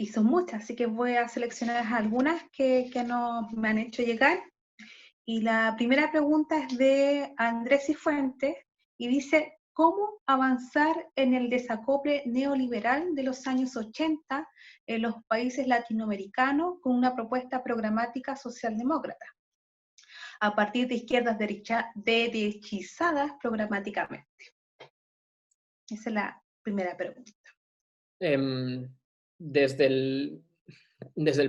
son muchas, así que voy a seleccionar algunas que me han hecho llegar. Y la primera pregunta es de Andrés Cifuentes y dice, ¿cómo avanzar en el desacople neoliberal de los años 80 en los países latinoamericanos con una propuesta programática socialdemócrata, a partir de izquierdas derechizadas programáticamente? Esa es la primera pregunta. Desde el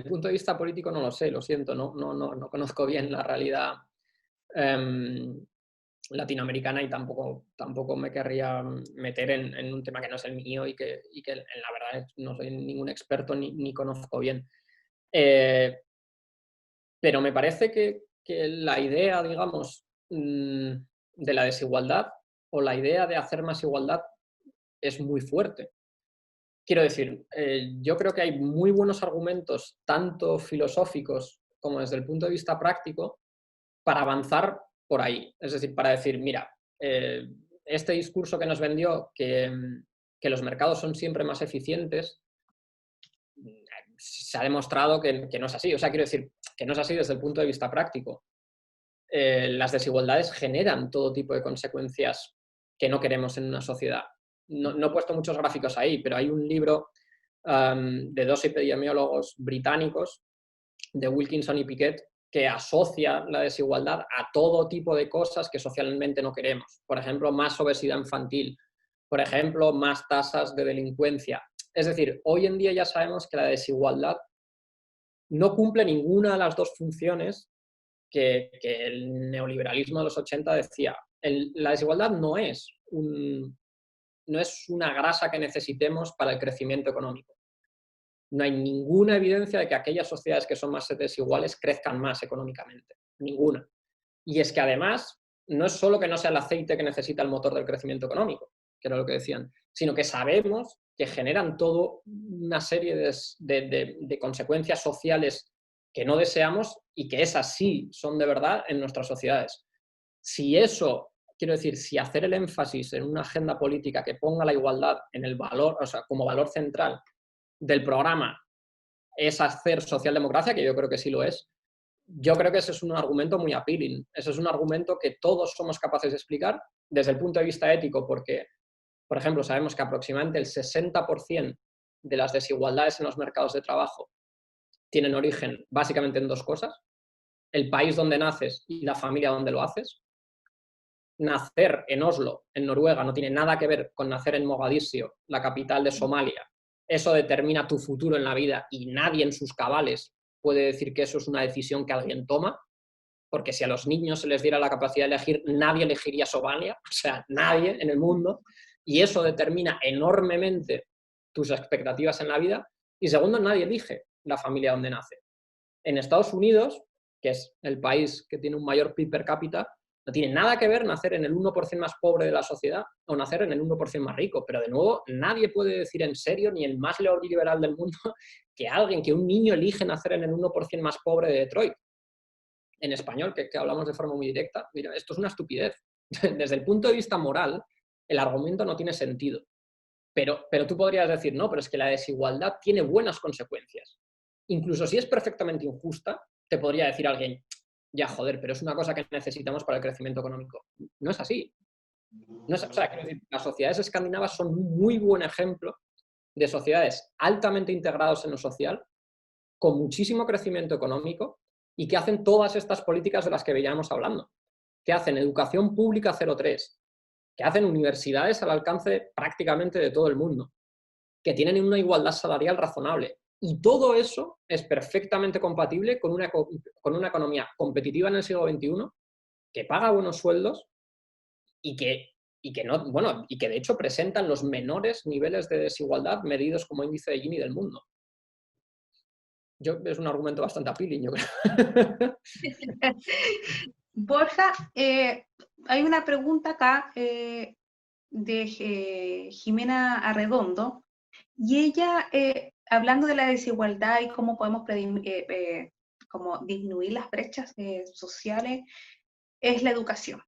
punto de vista político no lo sé, lo siento, no conozco bien la realidad latinoamericana y tampoco me querría meter en un tema que no es el mío y que en la verdad no soy ningún experto ni conozco bien. Pero me parece que la idea, digamos, de la desigualdad o la idea de hacer más igualdad es muy fuerte. Quiero decir, yo creo que hay muy buenos argumentos, tanto filosóficos como desde el punto de vista práctico, para avanzar por ahí. Es decir, para decir, mira, este discurso que nos vendió, que los mercados son siempre más eficientes, se ha demostrado que no es así. O sea, quiero decir, que no es así desde el punto de vista práctico. Las desigualdades generan todo tipo de consecuencias que no queremos en una sociedad. No he puesto muchos gráficos ahí, pero hay un libro de dos epidemiólogos británicos, de Wilkinson y Piquet, que asocia la desigualdad a todo tipo de cosas que socialmente no queremos. Por ejemplo, más obesidad infantil, por ejemplo, más tasas de delincuencia. Es decir, hoy en día ya sabemos que la desigualdad no cumple ninguna de las dos funciones que el neoliberalismo de los 80 decía. La desigualdad no es una grasa que necesitemos para el crecimiento económico. No hay ninguna evidencia de que aquellas sociedades que son más desiguales crezcan más económicamente. Ninguna. Y es que además, no es solo que no sea el aceite que necesita el motor del crecimiento económico, que era lo que decían, sino que sabemos que generan toda una serie de consecuencias sociales que no deseamos y que esas sí son de verdad en nuestras sociedades. Si eso, quiero decir, si hacer el énfasis en una agenda política que ponga la igualdad en el valor, o sea, como valor central del programa es hacer socialdemocracia, que yo creo que sí lo es, yo creo que ese es un argumento muy appealing. Ese es un argumento que todos somos capaces de explicar desde el punto de vista ético, porque, por ejemplo, sabemos que aproximadamente el 60% de las desigualdades en los mercados de trabajo tienen origen básicamente en dos cosas: el país donde naces y la familia donde lo haces. Nacer en Oslo, en Noruega, no tiene nada que ver con nacer en Mogadiscio, la capital de Somalia. Eso determina tu futuro en la vida y nadie en sus cabales puede decir que eso es una decisión que alguien toma, porque si a los niños se les diera la capacidad de elegir, nadie elegiría Somalia, o sea, nadie en el mundo, y eso determina enormemente tus expectativas en la vida. Y segundo, nadie elige la familia donde nace. En Estados Unidos, que es el país que tiene un mayor PIB per cápita, no tiene nada que ver nacer en el 1% más pobre de la sociedad o nacer en el 1% más rico. Pero de nuevo, nadie puede decir en serio, ni el más neoliberal del mundo, que un niño elige nacer en el 1% más pobre de Detroit. En español, que hablamos de forma muy directa, mira, esto es una estupidez. Desde el punto de vista moral, el argumento no tiene sentido. Pero tú podrías decir, no, pero es que la desigualdad tiene buenas consecuencias. Incluso si es perfectamente injusta, te podría decir alguien, ya joder, pero es una cosa que necesitamos para el crecimiento económico. No es así. No es, o sea, quiero decir, las sociedades escandinavas son un muy buen ejemplo de sociedades altamente integradas en lo social, con muchísimo crecimiento económico y que hacen todas estas políticas de las que veníamos hablando. Que hacen educación pública 0,3, que hacen universidades al alcance prácticamente de todo el mundo, que tienen una igualdad salarial razonable. Y todo eso es perfectamente compatible con una economía competitiva en el siglo XXI, que paga buenos sueldos y que de hecho presentan los menores niveles de desigualdad medidos como índice de Gini del mundo. Es un argumento bastante appealing, yo creo. Borja, hay una pregunta acá de Jimena Arredondo, y ella, hablando de la desigualdad y cómo podemos como disminuir las brechas sociales, es la educación.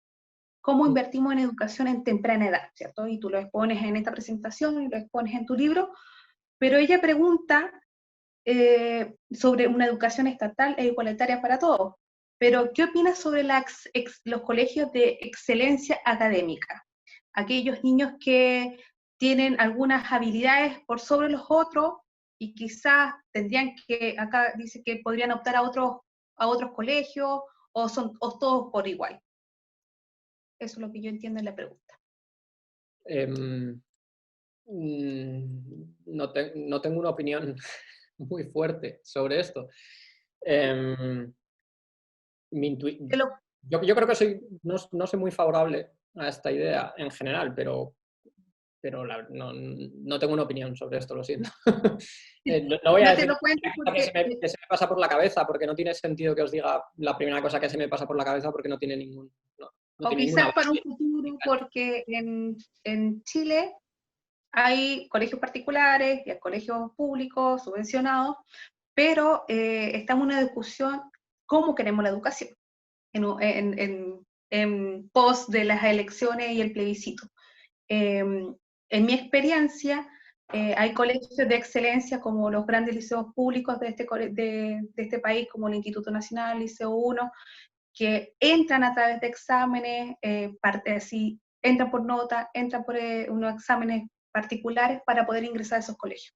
cómo invertimos en educación en temprana edad, ¿cierto? Y tú lo expones en esta presentación y lo expones en tu libro, pero ella pregunta sobre una educación estatal e igualitaria para todos. Pero, ¿qué opinas sobre los colegios de excelencia académica? Aquellos niños que tienen algunas habilidades por sobre los otros y quizás tendrían que, acá dice que podrían optar a otros colegios o son o todos por igual. Eso es lo que yo entiendo en la pregunta. Em, no tengo una opinión muy fuerte sobre esto. Em, Lo, yo creo que no soy muy favorable a esta idea en general, pero no tengo una opinión sobre esto, lo siento. No voy a yo te decir lo cuento que porque que se me pasa por la cabeza, porque no tiene sentido que os diga la primera cosa que se me pasa por la cabeza, porque no tiene no o tiene ninguna quizás para un base. futuro, porque en Chile hay colegios particulares y hay colegios públicos subvencionados, pero estamos en una discusión cómo queremos la educación en pos de las elecciones y el plebiscito. En mi experiencia, hay colegios de excelencia como los grandes liceos públicos de este país, como el Instituto Nacional, Liceo 1, que entran a través de exámenes, entran por nota, entran por unos exámenes particulares para poder ingresar a esos colegios.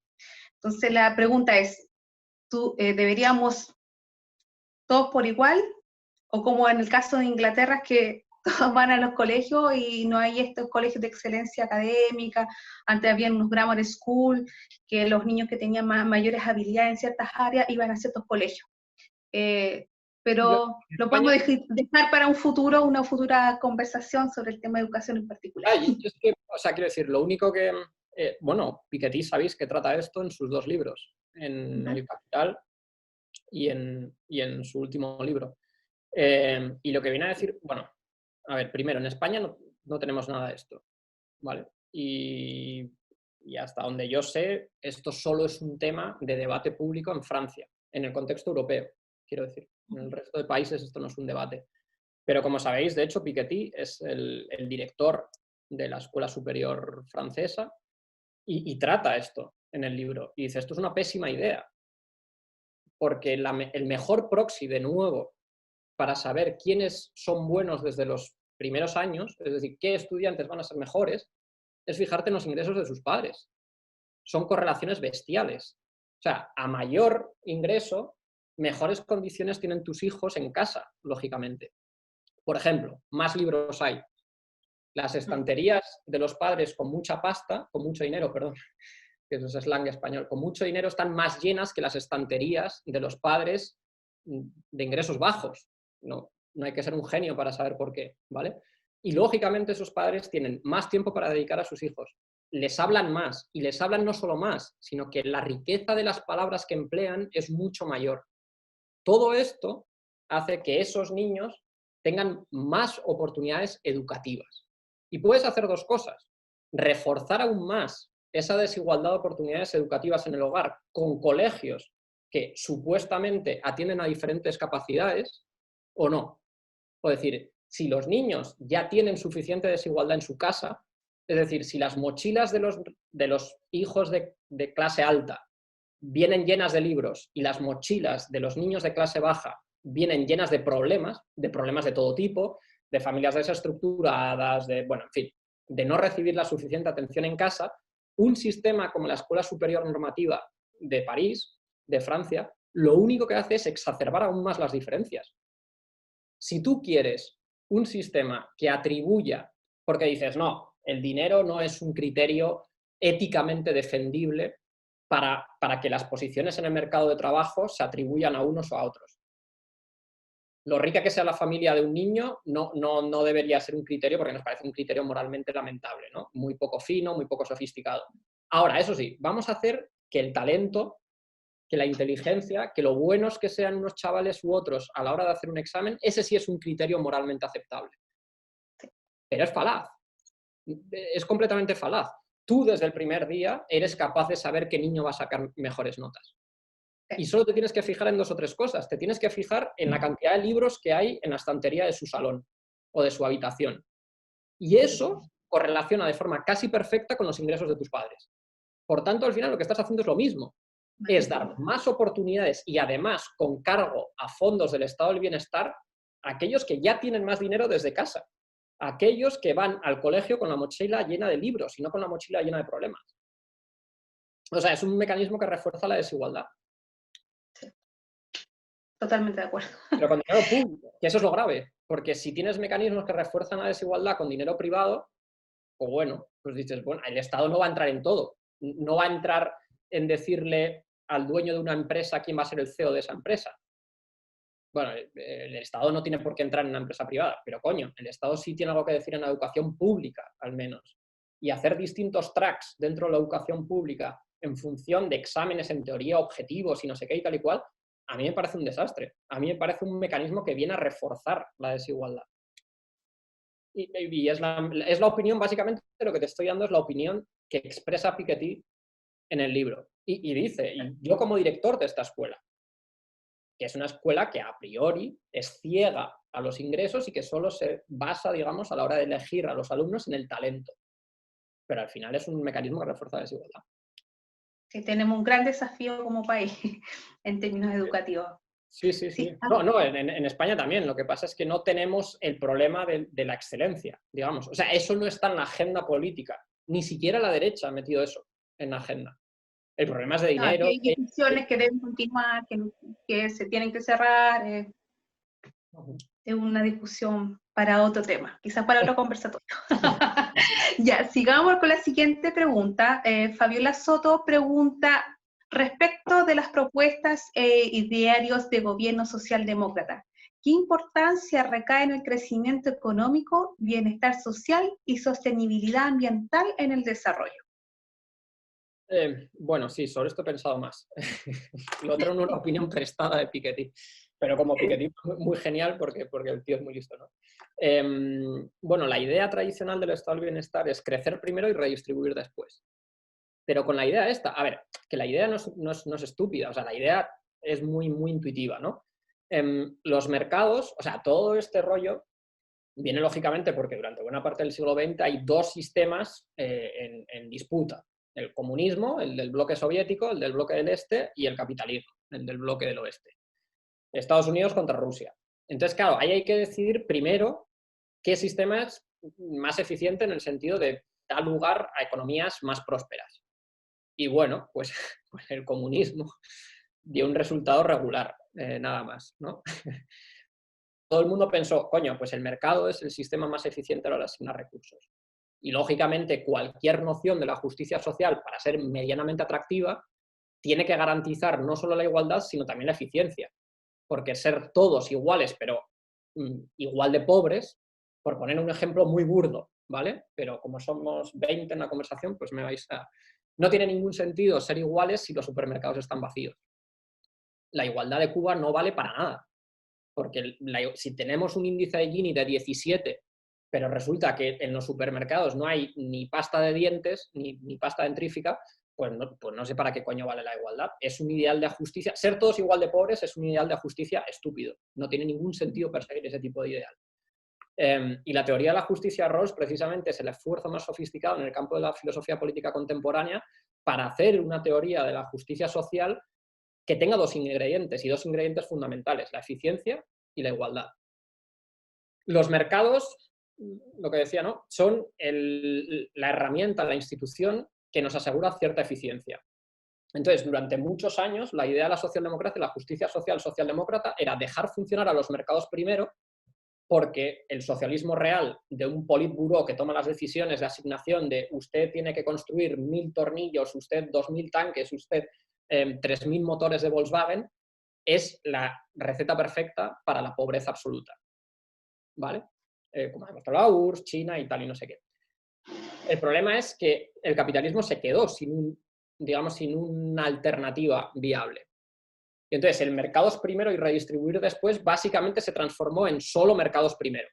Entonces la pregunta es, ¿deberíamos todos por igual? O como en el caso de Inglaterra, que todos van a los colegios y no hay estos colegios de excelencia académica. Antes había unos grammar school, que los niños que tenían mayores habilidades en ciertas áreas iban a ciertos colegios. Pero En lo España, podemos dejar para un futuro, una futura conversación sobre el tema de educación en particular. es que, o sea, quiero decir, lo único que, bueno, Piketty sabéis que trata esto en sus dos libros, en El Capital y en su último libro. Y lo que viene a decir, bueno, a ver, primero, en España no tenemos nada de esto, ¿vale? Y hasta donde yo sé, esto solo es un tema de debate público en Francia, en el contexto europeo, quiero decir. En el resto de países esto no es un debate. Pero como sabéis, de hecho, Piketty es el director de la Escuela Superior Francesa y trata esto en el libro. Y dice, esto es una pésima idea, porque el mejor proxy, de nuevo, para saber quiénes son buenos desde los primeros años, es decir, qué estudiantes van a ser mejores, es fijarte en los ingresos de sus padres. Son correlaciones bestiales. O sea, a mayor ingreso, mejores condiciones tienen tus hijos en casa, lógicamente. Por ejemplo, más libros hay. Las estanterías de los padres con mucha pasta, con mucho dinero, perdón, que eso es slang español, con mucho dinero están más llenas que las estanterías de los padres de ingresos bajos. No hay que ser un genio para saber por qué, ¿vale? Y lógicamente esos padres tienen más tiempo para dedicar a sus hijos, les hablan más, y les hablan no solo más, sino que la riqueza de las palabras que emplean es mucho mayor. Todo esto hace que esos niños tengan más oportunidades educativas. Y puedes hacer dos cosas: reforzar aún más esa desigualdad de oportunidades educativas en el hogar con colegios que supuestamente atienden a diferentes capacidades, o no. Es decir, si los niños ya tienen suficiente desigualdad en su casa, es decir, si las mochilas de los hijos de clase alta vienen llenas de libros y las mochilas de los niños de clase baja vienen llenas de problemas de todo tipo, de familias desestructuradas, bueno, en fin, de no recibir la suficiente atención en casa, un sistema como la Escuela Superior Normativa de París, de Francia, lo único que hace es exacerbar aún más las diferencias. Si tú quieres un sistema que atribuya, porque dices, no, el dinero no es un criterio éticamente defendible para que las posiciones en el mercado de trabajo se atribuyan a unos o a otros. Lo rica que sea la familia de un niño no debería ser un criterio, porque nos parece un criterio moralmente lamentable, ¿no? Muy poco fino, muy poco sofisticado. Ahora, eso sí, vamos a hacer que el talento, que la inteligencia, que lo buenos que sean unos chavales u otros a la hora de hacer un examen, ese sí es un criterio moralmente aceptable. Pero es falaz. Es completamente falaz. Tú desde el primer día eres capaz de saber qué niño va a sacar mejores notas. Y solo te tienes que fijar en dos o tres cosas. Te tienes que fijar en la cantidad de libros que hay en la estantería de su salón o de su habitación. Y eso correlaciona de forma casi perfecta con los ingresos de tus padres. Por tanto, al final lo que estás haciendo es lo mismo. Es dar más oportunidades y además con cargo a fondos del estado del bienestar a aquellos que ya tienen más dinero desde casa. A aquellos que van al colegio con la mochila llena de libros y no con la mochila llena de problemas. O sea, es un mecanismo que refuerza la desigualdad. Sí. Totalmente de acuerdo. Pero con dinero público, que eso es lo grave. Porque si tienes mecanismos que refuerzan la desigualdad con dinero privado, pues bueno, pues dices, bueno, el Estado no va a entrar en todo. No va a entrar en decirle al dueño de una empresa quién va a ser el CEO de esa empresa. Bueno, el Estado no tiene por qué entrar en una empresa privada, pero coño, el Estado sí tiene algo que decir en la educación pública, al menos. Y hacer distintos tracks dentro de la educación pública en función de exámenes en teoría objetivos y no sé qué y tal y cual, a mí me parece un desastre. A mí me parece un mecanismo que viene a reforzar la desigualdad. Y es la opinión, básicamente, lo que te estoy dando es la opinión que expresa Piketty en el libro. Y dice, y yo como director de esta escuela, que es una escuela que a priori es ciega a los ingresos y que solo se basa, digamos, a la hora de elegir a los alumnos en el talento. Pero al final es un mecanismo que refuerza la desigualdad. Sí, tenemos un gran desafío como país en términos educativos. Sí, sí, sí. No, en España también. Lo que pasa es que no tenemos el problema de la excelencia, digamos. O sea, eso no está en la agenda política. Ni siquiera la derecha ha metido eso en la agenda. El problema es de No, aquí dinero. hay discusiones que deben continuar, que se tienen que cerrar. Es una discusión para otro tema, quizás para otro conversatorio. Ya, sigamos con la siguiente pregunta. Fabiola Soto pregunta respecto de las propuestas y diarios de gobierno socialdemócrata. ¿Qué importancia recae en el crecimiento económico, bienestar social y sostenibilidad ambiental en el desarrollo? Bueno, sí, sobre esto he pensado más. Lo otro es una opinión prestada de Piketty. Pero como Piketty muy genial porque el tío es muy listo, ¿no? Bueno, la idea tradicional del estado del bienestar es crecer primero y redistribuir después. Pero con la idea esta, a ver, que la idea no es estúpida, o sea, la idea es muy, muy intuitiva, ¿no? Los mercados, o sea, todo este rollo viene lógicamente porque durante buena parte del siglo XX hay dos sistemas en disputa. El comunismo, el del bloque soviético, el del bloque del este, y el capitalismo, el del bloque del oeste. Estados Unidos contra Rusia. Entonces, claro, ahí hay que decidir primero qué sistema es más eficiente en el sentido de dar lugar a economías más prósperas. Y bueno, pues el comunismo dio un resultado regular, nada más, ¿no? Todo el mundo pensó, coño, pues el mercado es el sistema más eficiente a la hora de asignar recursos. Y lógicamente cualquier noción de la justicia social, para ser medianamente atractiva, tiene que garantizar no solo la igualdad, sino también la eficiencia. Porque ser todos iguales, pero igual de pobres, por poner un ejemplo muy burdo, ¿vale? Pero como somos 20 en la conversación, pues me vais a... No tiene ningún sentido ser iguales si los supermercados están vacíos. La igualdad de Cuba no vale para nada. Porque si tenemos un índice de Gini de 17, pero resulta que en los supermercados no hay ni pasta de dientes, ni pasta dentrífica, pues no sé para qué coño vale la igualdad. Es un ideal de justicia. Ser todos igual de pobres es un ideal de justicia estúpido. No tiene ningún sentido perseguir ese tipo de ideal. Y la teoría de la justicia Rawls precisamente es el esfuerzo más sofisticado en el campo de la filosofía política contemporánea para hacer una teoría de la justicia social que tenga dos ingredientes, y dos ingredientes fundamentales, la eficiencia y la igualdad. Los mercados, lo que decía, ¿no?, son la herramienta, la institución que nos asegura cierta eficiencia. Entonces, durante muchos años, la idea de la socialdemocracia, la justicia social socialdemócrata, era dejar funcionar a los mercados primero, porque el socialismo real de un politburó que toma las decisiones de asignación de usted tiene que construir 1000 tornillos, usted 2000 tanques, usted 3000 motores de Volkswagen, es la receta perfecta para la pobreza absoluta. ¿Vale? Como ha demostrado la URSS, China y tal y no sé qué. El problema es que el capitalismo se quedó sin una alternativa viable. Y entonces el mercados primero y redistribuir después básicamente se transformó en solo mercados primero.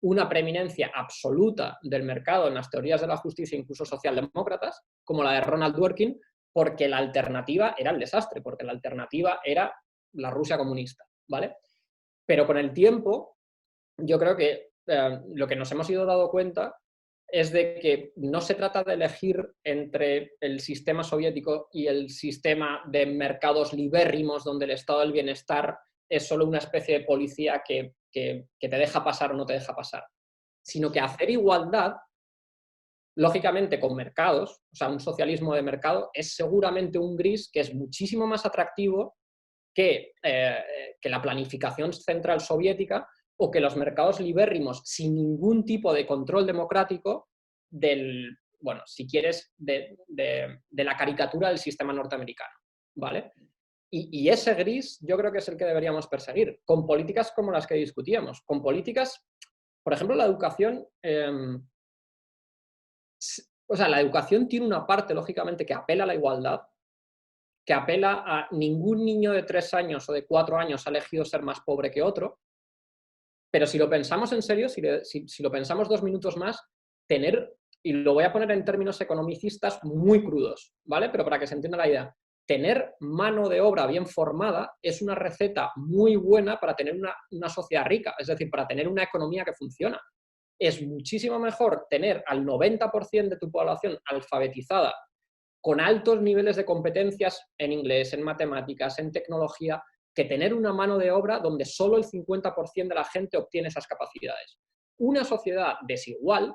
Una preeminencia absoluta del mercado en las teorías de la justicia, incluso socialdemócratas, como la de Ronald Dworkin, porque la alternativa era el desastre, porque la alternativa era la Rusia comunista, ¿vale? Pero con el tiempo, yo creo que lo que nos hemos ido dando cuenta es de que no se trata de elegir entre el sistema soviético y el sistema de mercados libérrimos donde el estado del bienestar es solo una especie de policía que te deja pasar o no te deja pasar, sino que hacer igualdad, lógicamente con mercados, o sea, un socialismo de mercado, es seguramente un gris que es muchísimo más atractivo que la planificación central soviética o que los mercados libérrimos sin ningún tipo de control democrático del, bueno, si quieres, de la caricatura del sistema norteamericano, ¿vale? Y ese gris yo creo que es el que deberíamos perseguir, con políticas como las que discutíamos, con políticas, por ejemplo, la educación, o sea, la educación tiene una parte, lógicamente, que apela a la igualdad, que apela a ningún niño de 3 años o de 4 años ha elegido ser más pobre que otro, pero si lo pensamos en serio, si lo pensamos 2 minutos más, tener, y lo voy a poner en términos economicistas muy crudos, ¿vale? Pero para que se entienda la idea, tener mano de obra bien formada es una receta muy buena para tener una sociedad rica, es decir, para tener una economía que funciona. Es muchísimo mejor tener al 90% de tu población alfabetizada con altos niveles de competencias en inglés, en matemáticas, en tecnología, que tener una mano de obra donde solo el 50% de la gente obtiene esas capacidades. Una sociedad desigual,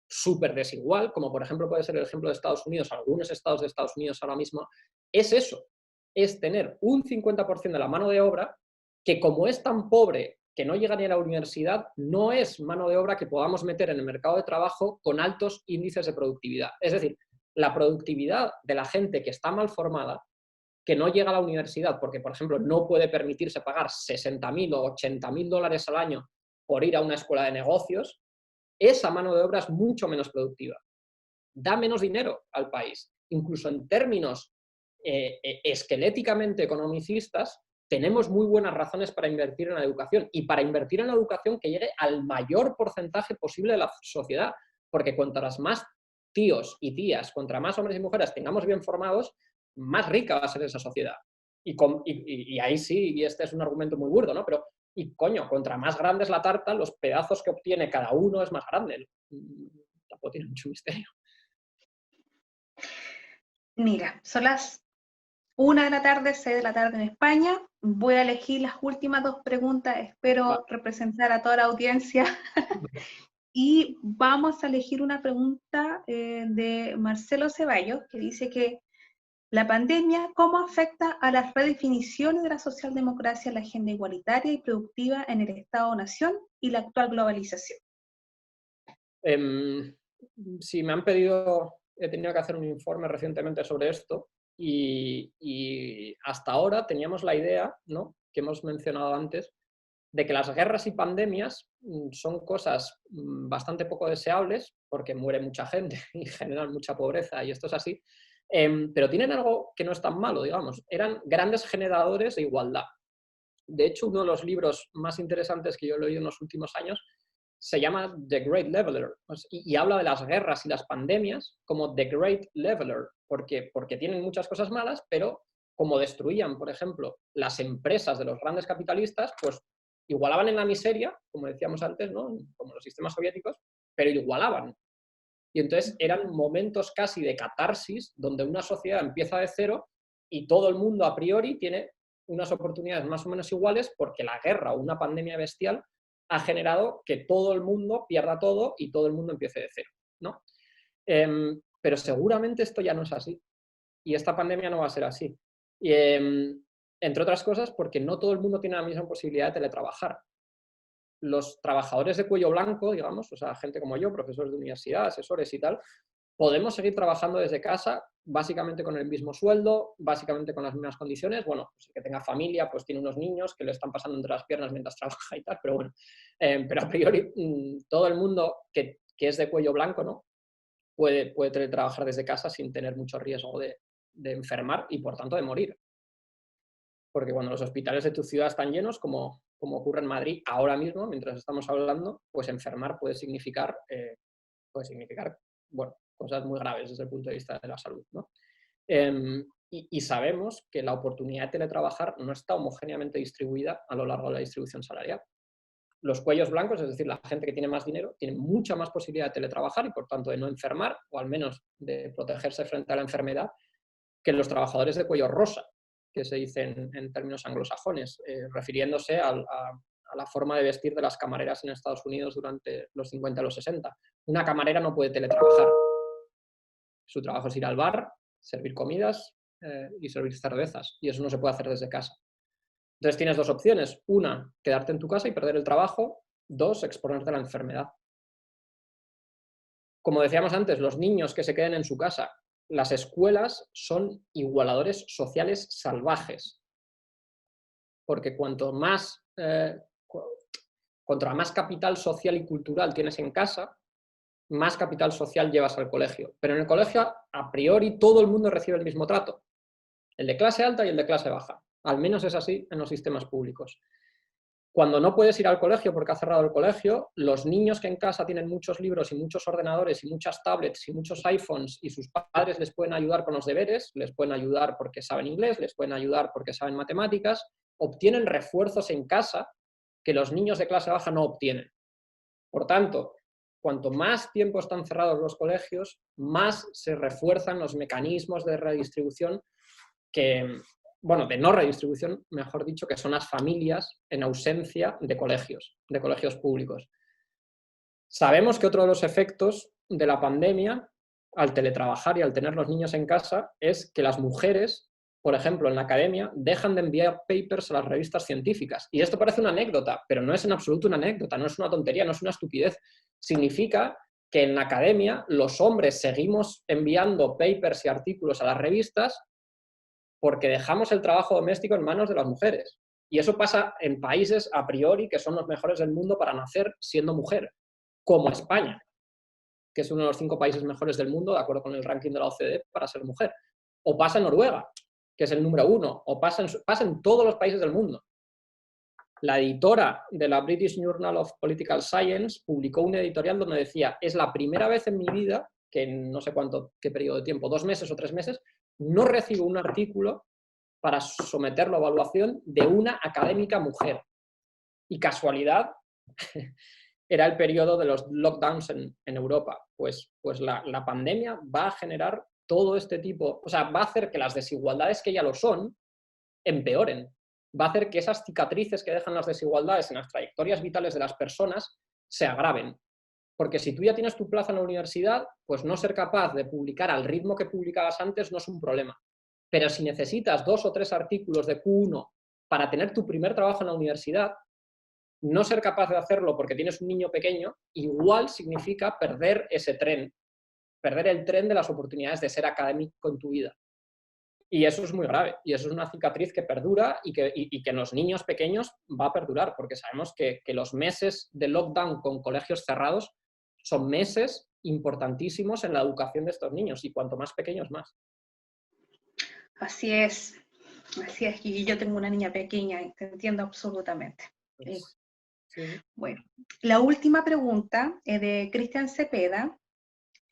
súper desigual, como por ejemplo puede ser el ejemplo de Estados Unidos, algunos estados de Estados Unidos ahora mismo, es eso, es tener un 50% de la mano de obra que, como es tan pobre que no llega ni a la universidad, no es mano de obra que podamos meter en el mercado de trabajo con altos índices de productividad. Es decir, la productividad de la gente que está mal formada, que no llega a la universidad porque, por ejemplo, no puede permitirse pagar 60.000 o 80.000 dólares al año por ir a una escuela de negocios, esa mano de obra es mucho menos productiva. Da menos dinero al país. Incluso en términos esqueléticamente economicistas, tenemos muy buenas razones para invertir en la educación y para invertir en la educación que llegue al mayor porcentaje posible de la sociedad, porque cuantas más tíos y tías, contra más hombres y mujeres tengamos bien formados, más rica va a ser esa sociedad. Y ahí sí, y este es un argumento muy burdo, ¿no? Pero, y coño, contra más grande es la tarta, los pedazos que obtiene cada uno es más grande. Tampoco tiene mucho misterio. Mira, son las 1 de la tarde, 6 de la tarde en España. Voy a elegir las últimas 2 preguntas. Espero representar a toda la audiencia. Y vamos a elegir una pregunta de Marcelo Ceballos, que dice que la pandemia, ¿cómo afecta a las redefiniciones de la socialdemocracia, la agenda igualitaria y productiva en el Estado-Nación y la actual globalización? Sí, me han pedido, he tenido que hacer un informe recientemente sobre esto y hasta ahora teníamos la idea, ¿no?, que hemos mencionado antes, de que las guerras y pandemias son cosas bastante poco deseables porque muere mucha gente y generan mucha pobreza y esto es así, pero tienen algo que no es tan malo, digamos. Eran grandes generadores de igualdad. De hecho, uno de los libros más interesantes que yo he leído en los últimos años se llama The Great Leveler y habla de las guerras y las pandemias como The Great Leveler, porque tienen muchas cosas malas, pero como destruían, por ejemplo, las empresas de los grandes capitalistas, pues igualaban en la miseria, como decíamos antes, ¿no?, como los sistemas soviéticos, pero igualaban. Y entonces eran momentos casi de catarsis donde una sociedad empieza de cero y todo el mundo a priori tiene unas oportunidades más o menos iguales porque la guerra o una pandemia bestial ha generado que todo el mundo pierda todo y todo el mundo empiece de cero, ¿no? Pero seguramente esto ya no es así y esta pandemia no va a ser así. Y, entre otras cosas porque no todo el mundo tiene la misma posibilidad de teletrabajar. Los trabajadores de cuello blanco, digamos, o sea, gente como yo, profesores de universidad, asesores y tal, podemos seguir trabajando desde casa, básicamente con el mismo sueldo, básicamente con las mismas condiciones. Bueno, pues el que tenga familia, pues tiene unos niños que le están pasando entre las piernas mientras trabaja y tal, pero bueno. Pero a priori, todo el mundo que es de cuello blanco, ¿no?, puede teletrabajar desde casa sin tener mucho riesgo de enfermar y, por tanto, de morir. Porque cuando los hospitales de tu ciudad están llenos, como ocurre en Madrid ahora mismo, mientras estamos hablando, pues enfermar puede significar, bueno, cosas muy graves desde el punto de vista de la salud, ¿no? Y sabemos que la oportunidad de teletrabajar no está homogéneamente distribuida a lo largo de la distribución salarial. Los cuellos blancos, es decir, la gente que tiene más dinero, tiene mucha más posibilidad de teletrabajar y, por tanto, de no enfermar, o al menos de protegerse frente a la enfermedad, que los trabajadores de cuello rosa, que se dice en términos anglosajones, refiriéndose a la forma de vestir de las camareras en Estados Unidos durante los 50 y los 60. Una camarera no puede teletrabajar. Su trabajo es ir al bar, servir comidas y servir cervezas, y eso no se puede hacer desde casa. Entonces tienes dos opciones. Una, quedarte en tu casa y perder el trabajo. Dos, exponerte a la enfermedad. Como decíamos antes, los niños que se queden en su casa, las escuelas son igualadores sociales salvajes. Porque cuanto más capital social y cultural tienes en casa, más capital social llevas al colegio. Pero en el colegio, a priori, todo el mundo recibe el mismo trato. El de clase alta y el de clase baja. Al menos es así en los sistemas públicos. Cuando no puedes ir al colegio porque ha cerrado el colegio, los niños que en casa tienen muchos libros y muchos ordenadores y muchas tablets y muchos iPhones y sus padres les pueden ayudar con los deberes, les pueden ayudar porque saben inglés, les pueden ayudar porque saben matemáticas, obtienen refuerzos en casa que los niños de clase baja no obtienen. Por tanto, cuanto más tiempo están cerrados los colegios, más se refuerzan los mecanismos de redistribución de no redistribución, mejor dicho, que son las familias en ausencia de colegios públicos. Sabemos que otro de los efectos de la pandemia, al teletrabajar y al tener los niños en casa, es que las mujeres, por ejemplo, en la academia, dejan de enviar papers a las revistas científicas. Y esto parece una anécdota, pero no es en absoluto una anécdota, no es una tontería, no es una estupidez. Significa que en la academia los hombres seguimos enviando papers y artículos a las revistas porque dejamos el trabajo doméstico en manos de las mujeres. Y eso pasa en países a priori que son los mejores del mundo para nacer siendo mujer, como España, que es uno de los 5 países mejores del mundo, de acuerdo con el ranking de la OCDE, para ser mujer. O pasa en Noruega, que es el número 1, o pasa en todos los países del mundo. La editora de la British Journal of Political Science publicó un editorial donde decía: es la primera vez en mi vida, que en no sé qué periodo de tiempo, 2 meses o 3 meses, no recibo un artículo para someterlo a evaluación de una académica mujer. Y casualidad, era el periodo de los lockdowns en Europa. Pues la pandemia va a generar todo este tipo, o sea, va a hacer que las desigualdades que ya lo son, empeoren. Va a hacer que esas cicatrices que dejan las desigualdades en las trayectorias vitales de las personas se agraven. Porque si tú ya tienes tu plaza en la universidad, pues no ser capaz de publicar al ritmo que publicabas antes no es un problema. Pero si necesitas 2 o 3 artículos de Q1 para tener tu primer trabajo en la universidad, no ser capaz de hacerlo porque tienes un niño pequeño, igual significa perder ese tren, perder el tren de las oportunidades de ser académico en tu vida. Y eso es muy grave, y eso es una cicatriz que perdura y que en los niños pequeños va a perdurar, porque sabemos que los meses de lockdown con colegios cerrados son meses importantísimos en la educación de estos niños, y cuanto más pequeños, más. Así es, y yo tengo una niña pequeña y te entiendo absolutamente. Sí. Bueno, la última pregunta es de Cristian Cepeda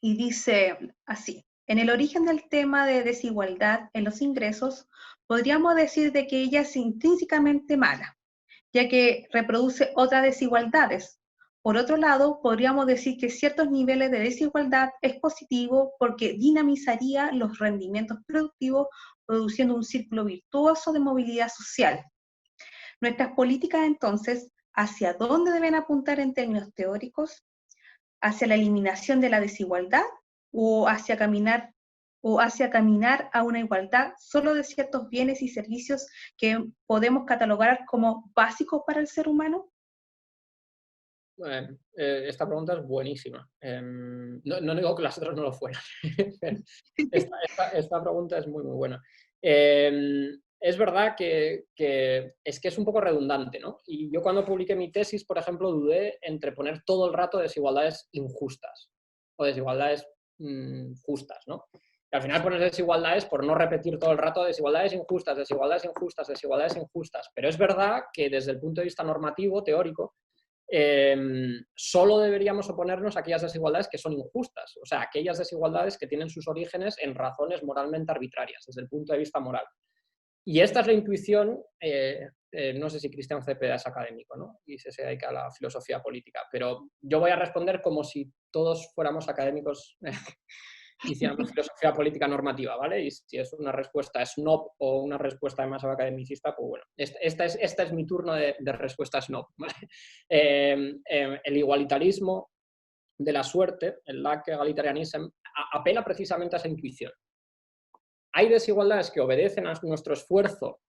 y dice así: en el origen del tema de desigualdad en los ingresos, podríamos decir de que ella es intrínsecamente mala, ya que reproduce otras desigualdades. Por otro lado, podríamos decir que ciertos niveles de desigualdad es positivo porque dinamizaría los rendimientos productivos, produciendo un círculo virtuoso de movilidad social. Nuestras políticas, entonces, ¿hacia dónde deben apuntar en términos teóricos? ¿Hacia la eliminación de la desigualdad o hacia caminar a una igualdad solo de ciertos bienes y servicios que podemos catalogar como básicos para el ser humano? Esta pregunta es buenísima. No digo que las otras no lo fueran. esta pregunta es muy, muy buena. Es verdad que es un poco redundante, ¿no? Y yo cuando publiqué mi tesis, por ejemplo, dudé entre poner todo el rato desigualdades injustas o desigualdades justas, ¿no? Y al final pones desigualdades por no repetir todo el rato desigualdades injustas, desigualdades injustas, desigualdades injustas. Pero es verdad que desde el punto de vista normativo, teórico, solo deberíamos oponernos a aquellas desigualdades que son injustas, o sea, aquellas desigualdades que tienen sus orígenes en razones moralmente arbitrarias, desde el punto de vista moral. Y esta es la intuición no sé si Cristian Cepeda es académico, ¿no? Y se dedica a la filosofía política, pero yo voy a responder como si todos fuéramos académicos hiciéramos filosofía política normativa, ¿vale? Y si es una respuesta snob o una respuesta demasiado academicista, pues bueno, esta es mi turno de respuesta snob, ¿vale? El igualitarismo de la suerte, el lack egalitarianism, apela precisamente a esa intuición. Hay desigualdades que obedecen a nuestro esfuerzo,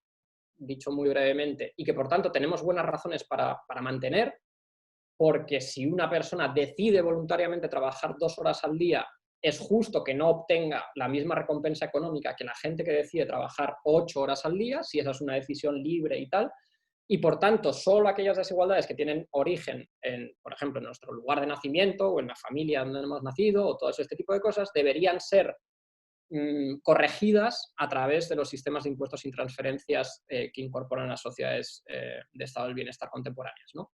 dicho muy brevemente, y que por tanto tenemos buenas razones para mantener, porque si una persona decide voluntariamente trabajar 2 horas al día, es justo que no obtenga la misma recompensa económica que la gente que decide trabajar 8 horas al día, si esa es una decisión libre y tal, y por tanto solo aquellas desigualdades que tienen origen, por ejemplo, en nuestro lugar de nacimiento o en la familia donde hemos nacido o todo este tipo de cosas, deberían ser corregidas a través de los sistemas de impuestos sin transferencias que incorporan las sociedades de estado del bienestar contemporáneas, ¿no?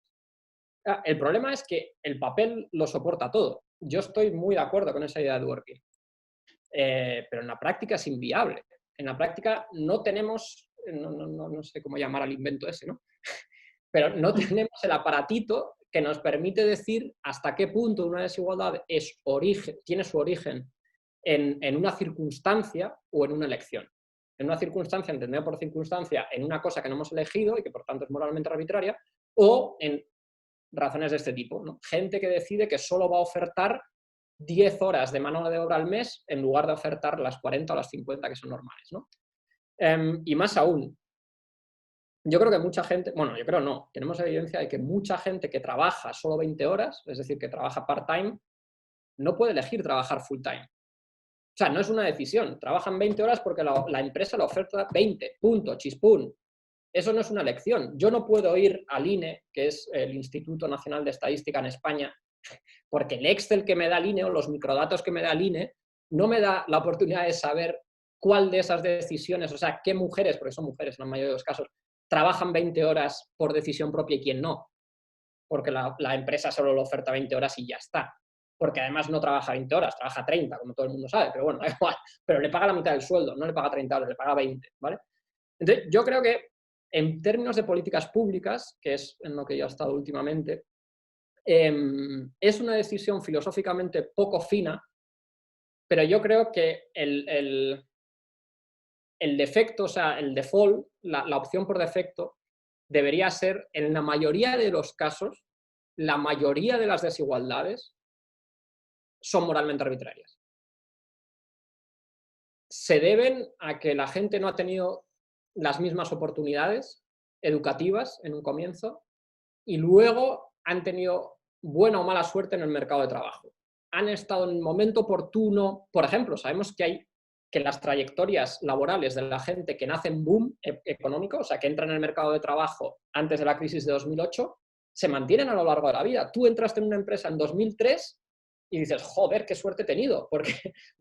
El problema es que el papel lo soporta todo. Yo estoy muy de acuerdo con esa idea de Dworkin, pero en la práctica es inviable. En la práctica no tenemos, no sé cómo llamar al invento ese, ¿no? Pero no tenemos el aparatito que nos permite decir hasta qué punto una desigualdad tiene su origen en una circunstancia o en una elección. En una circunstancia, entendida por circunstancia, en una cosa que no hemos elegido y que por tanto es moralmente arbitraria, o en razones de este tipo, ¿no? Gente que decide que solo va a ofertar 10 horas de mano de obra al mes en lugar de ofertar las 40 o las 50 que son normales, ¿no? Y más aún, yo creo que mucha gente, bueno, yo creo no, tenemos evidencia de que mucha gente que trabaja solo 20 horas, es decir, que trabaja part-time, no puede elegir trabajar full-time. O sea, no es una decisión, trabajan 20 horas porque la empresa le oferta 20, punto, chispún. Eso no es una elección. Yo no puedo ir al INE, que es el Instituto Nacional de Estadística en España, porque el Excel que me da el INE o los microdatos que me da el INE no me da la oportunidad de saber cuál de esas decisiones, o sea, qué mujeres, porque son mujeres en la mayoría de los casos, trabajan 20 horas por decisión propia y quién no. Porque la empresa solo le oferta 20 horas y ya está. Porque además no trabaja 20 horas, trabaja 30, como todo el mundo sabe, pero bueno, da igual. Pero le paga la mitad del sueldo, no le paga 30 horas, le paga 20, ¿vale? Entonces, yo creo que en términos de políticas públicas, que es en lo que yo he estado últimamente, es una decisión filosóficamente poco fina, pero yo creo que el defecto, o sea, el default, la opción por defecto, debería ser, en la mayoría de los casos, la mayoría de las desigualdades son moralmente arbitrarias. Se deben a que la gente no ha tenido las mismas oportunidades educativas en un comienzo y luego han tenido buena o mala suerte en el mercado de trabajo. Han estado en el momento oportuno. Por ejemplo, sabemos que las trayectorias laborales de la gente que nace en boom económico, o sea, que entra en el mercado de trabajo antes de la crisis de 2008, se mantienen a lo largo de la vida. Tú entraste en una empresa en 2003 y dices, joder, qué suerte he tenido, porque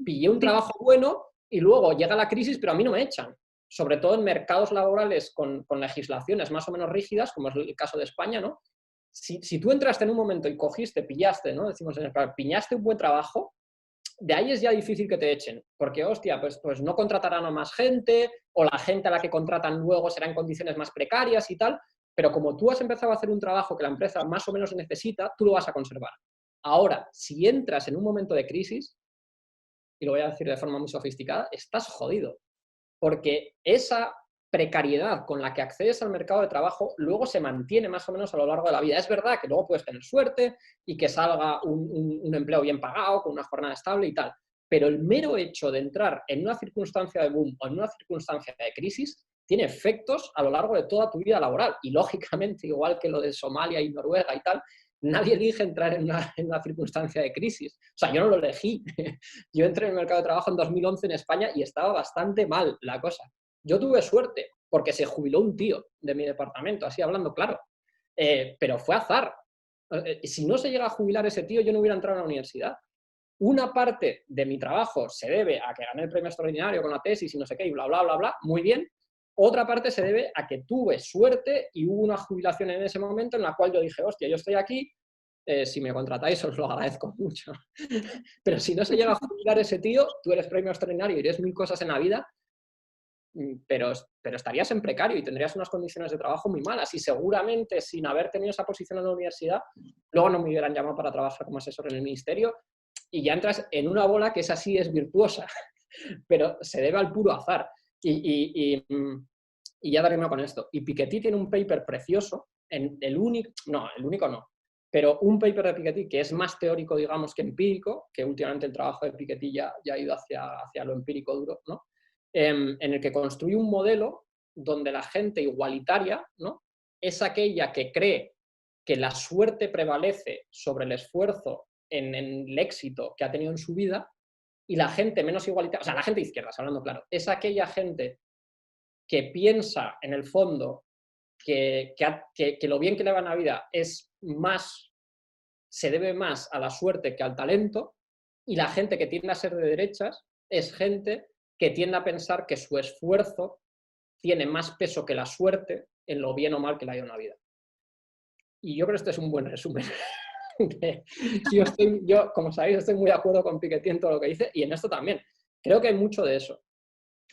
pillé un trabajo bueno y luego llega la crisis, pero a mí no me echan. Sobre todo en mercados laborales con legislaciones más o menos rígidas, como es el caso de España, ¿no? Si tú entraste en un momento y cogiste, pillaste, ¿no? Decimos en español, pillaste un buen trabajo, de ahí es ya difícil que te echen, porque, hostia, pues no contratarán a más gente, o la gente a la que contratan luego será en condiciones más precarias y tal, pero como tú has empezado a hacer un trabajo que la empresa más o menos necesita, tú lo vas a conservar. Ahora, si entras en un momento de crisis, y lo voy a decir de forma muy sofisticada, estás jodido, porque esa precariedad con la que accedes al mercado de trabajo luego se mantiene más o menos a lo largo de la vida. Es verdad que luego puedes tener suerte y que salga un empleo bien pagado, con una jornada estable y tal, pero el mero hecho de entrar en una circunstancia de boom o en una circunstancia de crisis tiene efectos a lo largo de toda tu vida laboral. Y lógicamente, igual que lo de Somalia y Noruega y tal, nadie elige entrar en una circunstancia de crisis. O sea, yo no lo elegí. Yo entré en el mercado de trabajo en 2011 en España y estaba bastante mal la cosa. Yo tuve suerte porque se jubiló un tío de mi departamento, así hablando claro. Pero fue azar. Si no se llega a jubilar ese tío, yo no hubiera entrado a la universidad. Una parte de mi trabajo se debe a que gané el premio extraordinario con la tesis y no sé qué, y bla, bla, bla, bla, muy bien. Otra parte se debe a que tuve suerte y hubo una jubilación en ese momento en la cual yo dije, hostia, yo estoy aquí, si me contratáis os lo agradezco mucho. Pero si no se llega a jubilar ese tío, tú eres premio extraordinario y eres 1000 cosas en la vida, pero estarías en precario y tendrías unas condiciones de trabajo muy malas y seguramente sin haber tenido esa posición en la universidad, luego no me hubieran llamado para trabajar como asesor en el ministerio y ya entras en una bola que esa sí es virtuosa, pero se debe al puro azar. Y ya termino con esto. Y Piketty tiene un paper precioso, el único no, pero un paper de Piketty que es más teórico, digamos, que empírico, que últimamente el trabajo de Piketty ya ha ido hacia lo empírico duro, ¿no? En el que construye un modelo donde la gente igualitaria, ¿no?, es aquella que cree que la suerte prevalece sobre el esfuerzo en el éxito que ha tenido en su vida, y la gente menos igualitaria, o sea, la gente de izquierdas, hablando claro, es aquella gente que piensa en el fondo que lo bien que le va en la vida se debe más a la suerte que al talento, y la gente que tiende a ser de derechas es gente que tiende a pensar que su esfuerzo tiene más peso que la suerte en lo bien o mal que le ha ido en la vida. Y yo creo que este es un buen resumen. Yo, como sabéis, estoy muy de acuerdo con Piketty en todo lo que dice, y en esto también. Creo que hay mucho de eso.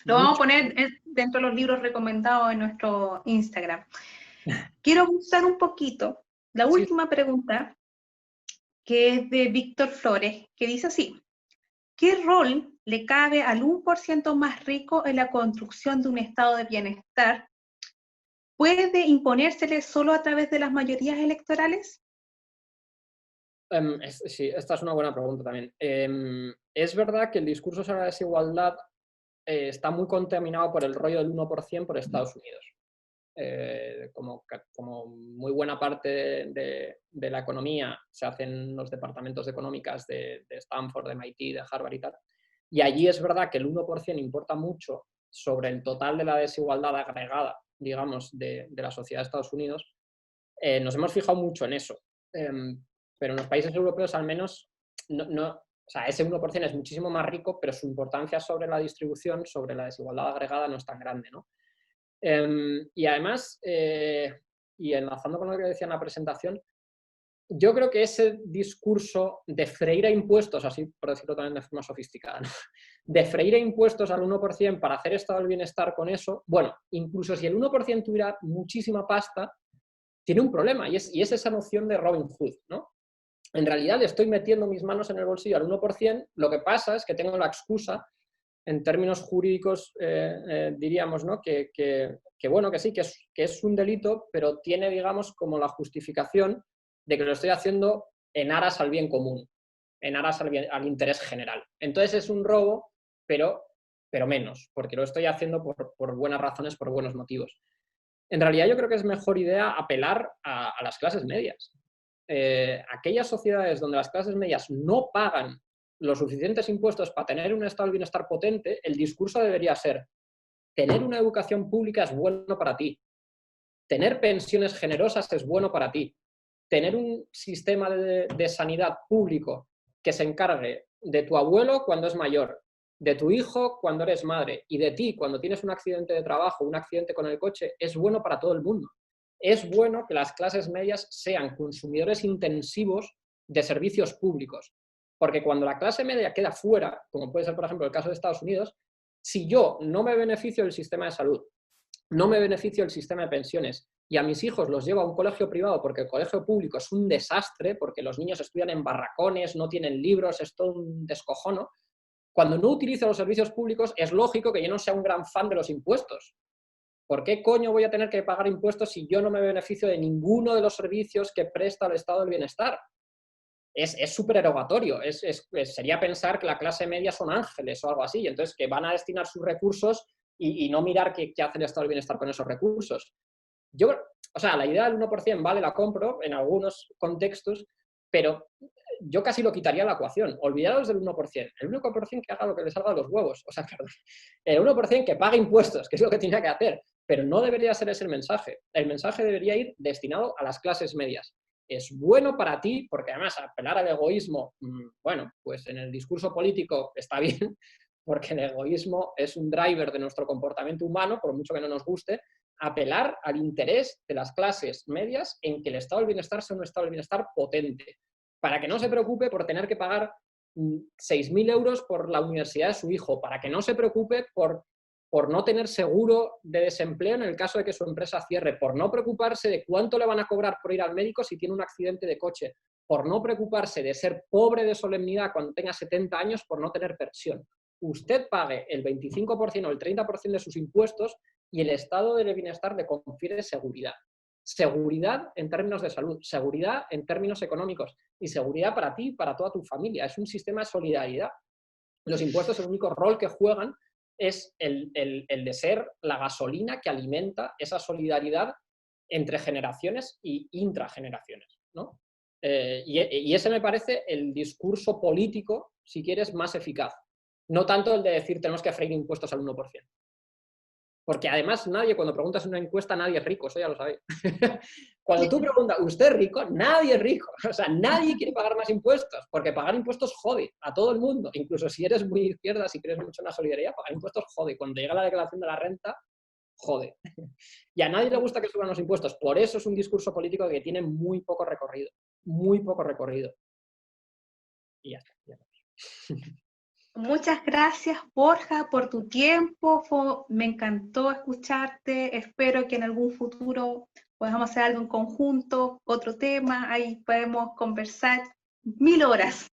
Lo vamos a poner dentro de los libros recomendados en nuestro Instagram. Quiero usar un poquito la última pregunta, que es de Víctor Flores, que dice así: ¿qué rol le cabe al 1% más rico en la construcción de un estado de bienestar? ¿Puede imponérsele solo a través de las mayorías electorales? Sí, esta es una buena pregunta también. Es verdad que el discurso sobre la desigualdad está muy contaminado por el rollo del 1% por Estados Unidos. Como muy buena parte de la economía se hace en los departamentos de económicas de Stanford, de MIT, de Harvard y tal. Y allí es verdad que el 1% importa mucho sobre el total de la desigualdad agregada, digamos, de la sociedad de Estados Unidos. Nos hemos fijado mucho en eso. Pero en los países europeos al menos, o sea, ese 1% es muchísimo más rico, pero su importancia sobre la distribución, sobre la desigualdad agregada, no es tan grande, ¿no? Y además, y enlazando con lo que decía en la presentación, yo creo que ese discurso de freír a impuestos, así por decirlo también de forma sofisticada, ¿no?, de freír a impuestos al 1% para hacer estado del bienestar con eso, bueno, incluso si el 1% tuviera muchísima pasta, tiene un problema, y es esa noción de Robin Hood, ¿no? En realidad le estoy metiendo mis manos en el bolsillo al 1%, lo que pasa es que tengo la excusa, en términos jurídicos, diríamos, ¿no?, bueno, que sí, que es un delito, pero tiene, digamos, como la justificación de que lo estoy haciendo en aras al bien común, en aras al interés general. Entonces es un robo, pero menos, porque lo estoy haciendo por buenas razones, por buenos motivos. En realidad yo creo que es mejor idea apelar a las clases medias. Aquellas sociedades donde las clases medias no pagan los suficientes impuestos para tener un estado del bienestar potente, el discurso debería ser: tener una educación pública es bueno para ti, tener pensiones generosas es bueno para ti, tener un sistema de sanidad público que se encargue de tu abuelo cuando es mayor, de tu hijo cuando eres madre y de ti cuando tienes un accidente de trabajo, un accidente con el coche, es bueno para todo el mundo. Es bueno que las clases medias sean consumidores intensivos de servicios públicos, porque cuando la clase media queda fuera, como puede ser por ejemplo el caso de Estados Unidos, si yo no me beneficio del sistema de salud, no me beneficio del sistema de pensiones y a mis hijos los llevo a un colegio privado porque el colegio público es un desastre, porque los niños estudian en barracones, no tienen libros, es todo un descojono, cuando no utilizo los servicios públicos es lógico que yo no sea un gran fan de los impuestos. ¿Por qué coño voy a tener que pagar impuestos si yo no me beneficio de ninguno de los servicios que presta el Estado del Bienestar? Es supererogatorio, sería pensar que la clase media son ángeles o algo así, entonces que van a destinar sus recursos y no mirar qué hace el Estado del Bienestar con esos recursos. O sea, la idea del 1%, vale, la compro en algunos contextos, pero yo casi lo quitaría de la ecuación. Olvidaros del 1%. El 1% que haga lo que le salga de los huevos. O sea, perdón. El 1% que pague impuestos, que es lo que tiene que hacer. Pero no debería ser ese el mensaje. El mensaje debería ir destinado a las clases medias. Es bueno para ti, porque además apelar al egoísmo, bueno, pues en el discurso político está bien, porque el egoísmo es un driver de nuestro comportamiento humano, por mucho que no nos guste. Apelar al interés de las clases medias en que el estado del bienestar sea un estado del bienestar potente, para que no se preocupe por tener que pagar 6.000 euros por la universidad de su hijo, para que no se preocupe por por no tener seguro de desempleo en el caso de que su empresa cierre, por no preocuparse de cuánto le van a cobrar por ir al médico si tiene un accidente de coche, por no preocuparse de ser pobre de solemnidad cuando tenga 70 años por no tener pensión. Usted pague el 25% o el 30% de sus impuestos y el estado del bienestar le confiere seguridad. Seguridad en términos de salud, seguridad en términos económicos y seguridad para ti y para toda tu familia. Es un sistema de solidaridad. Los impuestos, el único rol que juegan es el de ser la gasolina que alimenta esa solidaridad entre generaciones y intrageneraciones, ¿no? Y ese me parece el discurso político, si quieres, más eficaz. No tanto el de decir tenemos que freír impuestos al 1%. Porque además nadie, cuando preguntas en una encuesta, nadie es rico, eso ya lo sabéis. Cuando tú preguntas, ¿usted es rico? Nadie es rico. O sea, nadie quiere pagar más impuestos, porque pagar impuestos jode a todo el mundo. Incluso si eres muy izquierda, si crees mucho en la solidaridad, pagar impuestos jode. Cuando llega la declaración de la renta, jode. Y a nadie le gusta que suban los impuestos. Por eso es un discurso político que tiene muy poco recorrido. Muy poco recorrido. Y ya está. Muchas gracias, Borja, por tu tiempo. Me encantó escucharte. Espero que en algún futuro podamos hacer algo en conjunto, otro tema. Ahí podemos conversar 1000 horas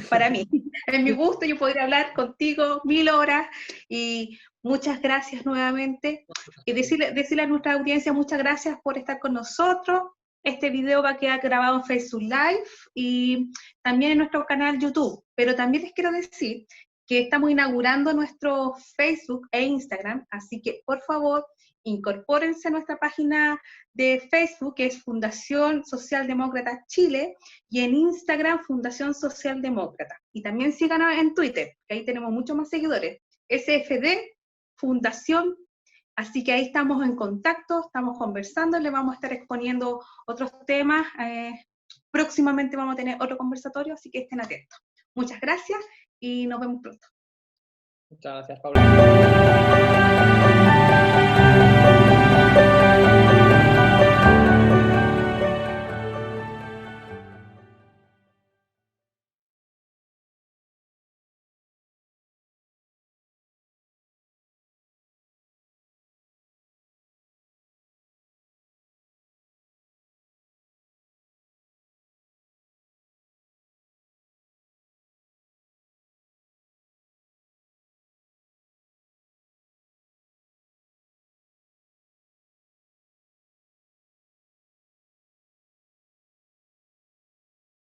para mí. En mi gusto, yo podría hablar contigo 1000 horas. Y muchas gracias nuevamente. Y decirle a nuestra audiencia muchas gracias por estar con nosotros. Este video va a quedar grabado en Facebook Live y también en nuestro canal YouTube. Pero también les quiero decir que estamos inaugurando nuestro Facebook e Instagram, así que por favor incorpórense a nuestra página de Facebook, que es Fundación Socialdemócrata Chile, y en Instagram Fundación Socialdemócrata. Y también síganos en Twitter, que ahí tenemos muchos más seguidores, SFD Fundación. Así que ahí estamos en contacto, estamos conversando, le vamos a estar exponiendo otros temas. Próximamente vamos a tener otro conversatorio, así que estén atentos. Muchas gracias y nos vemos pronto. Muchas gracias, Paula.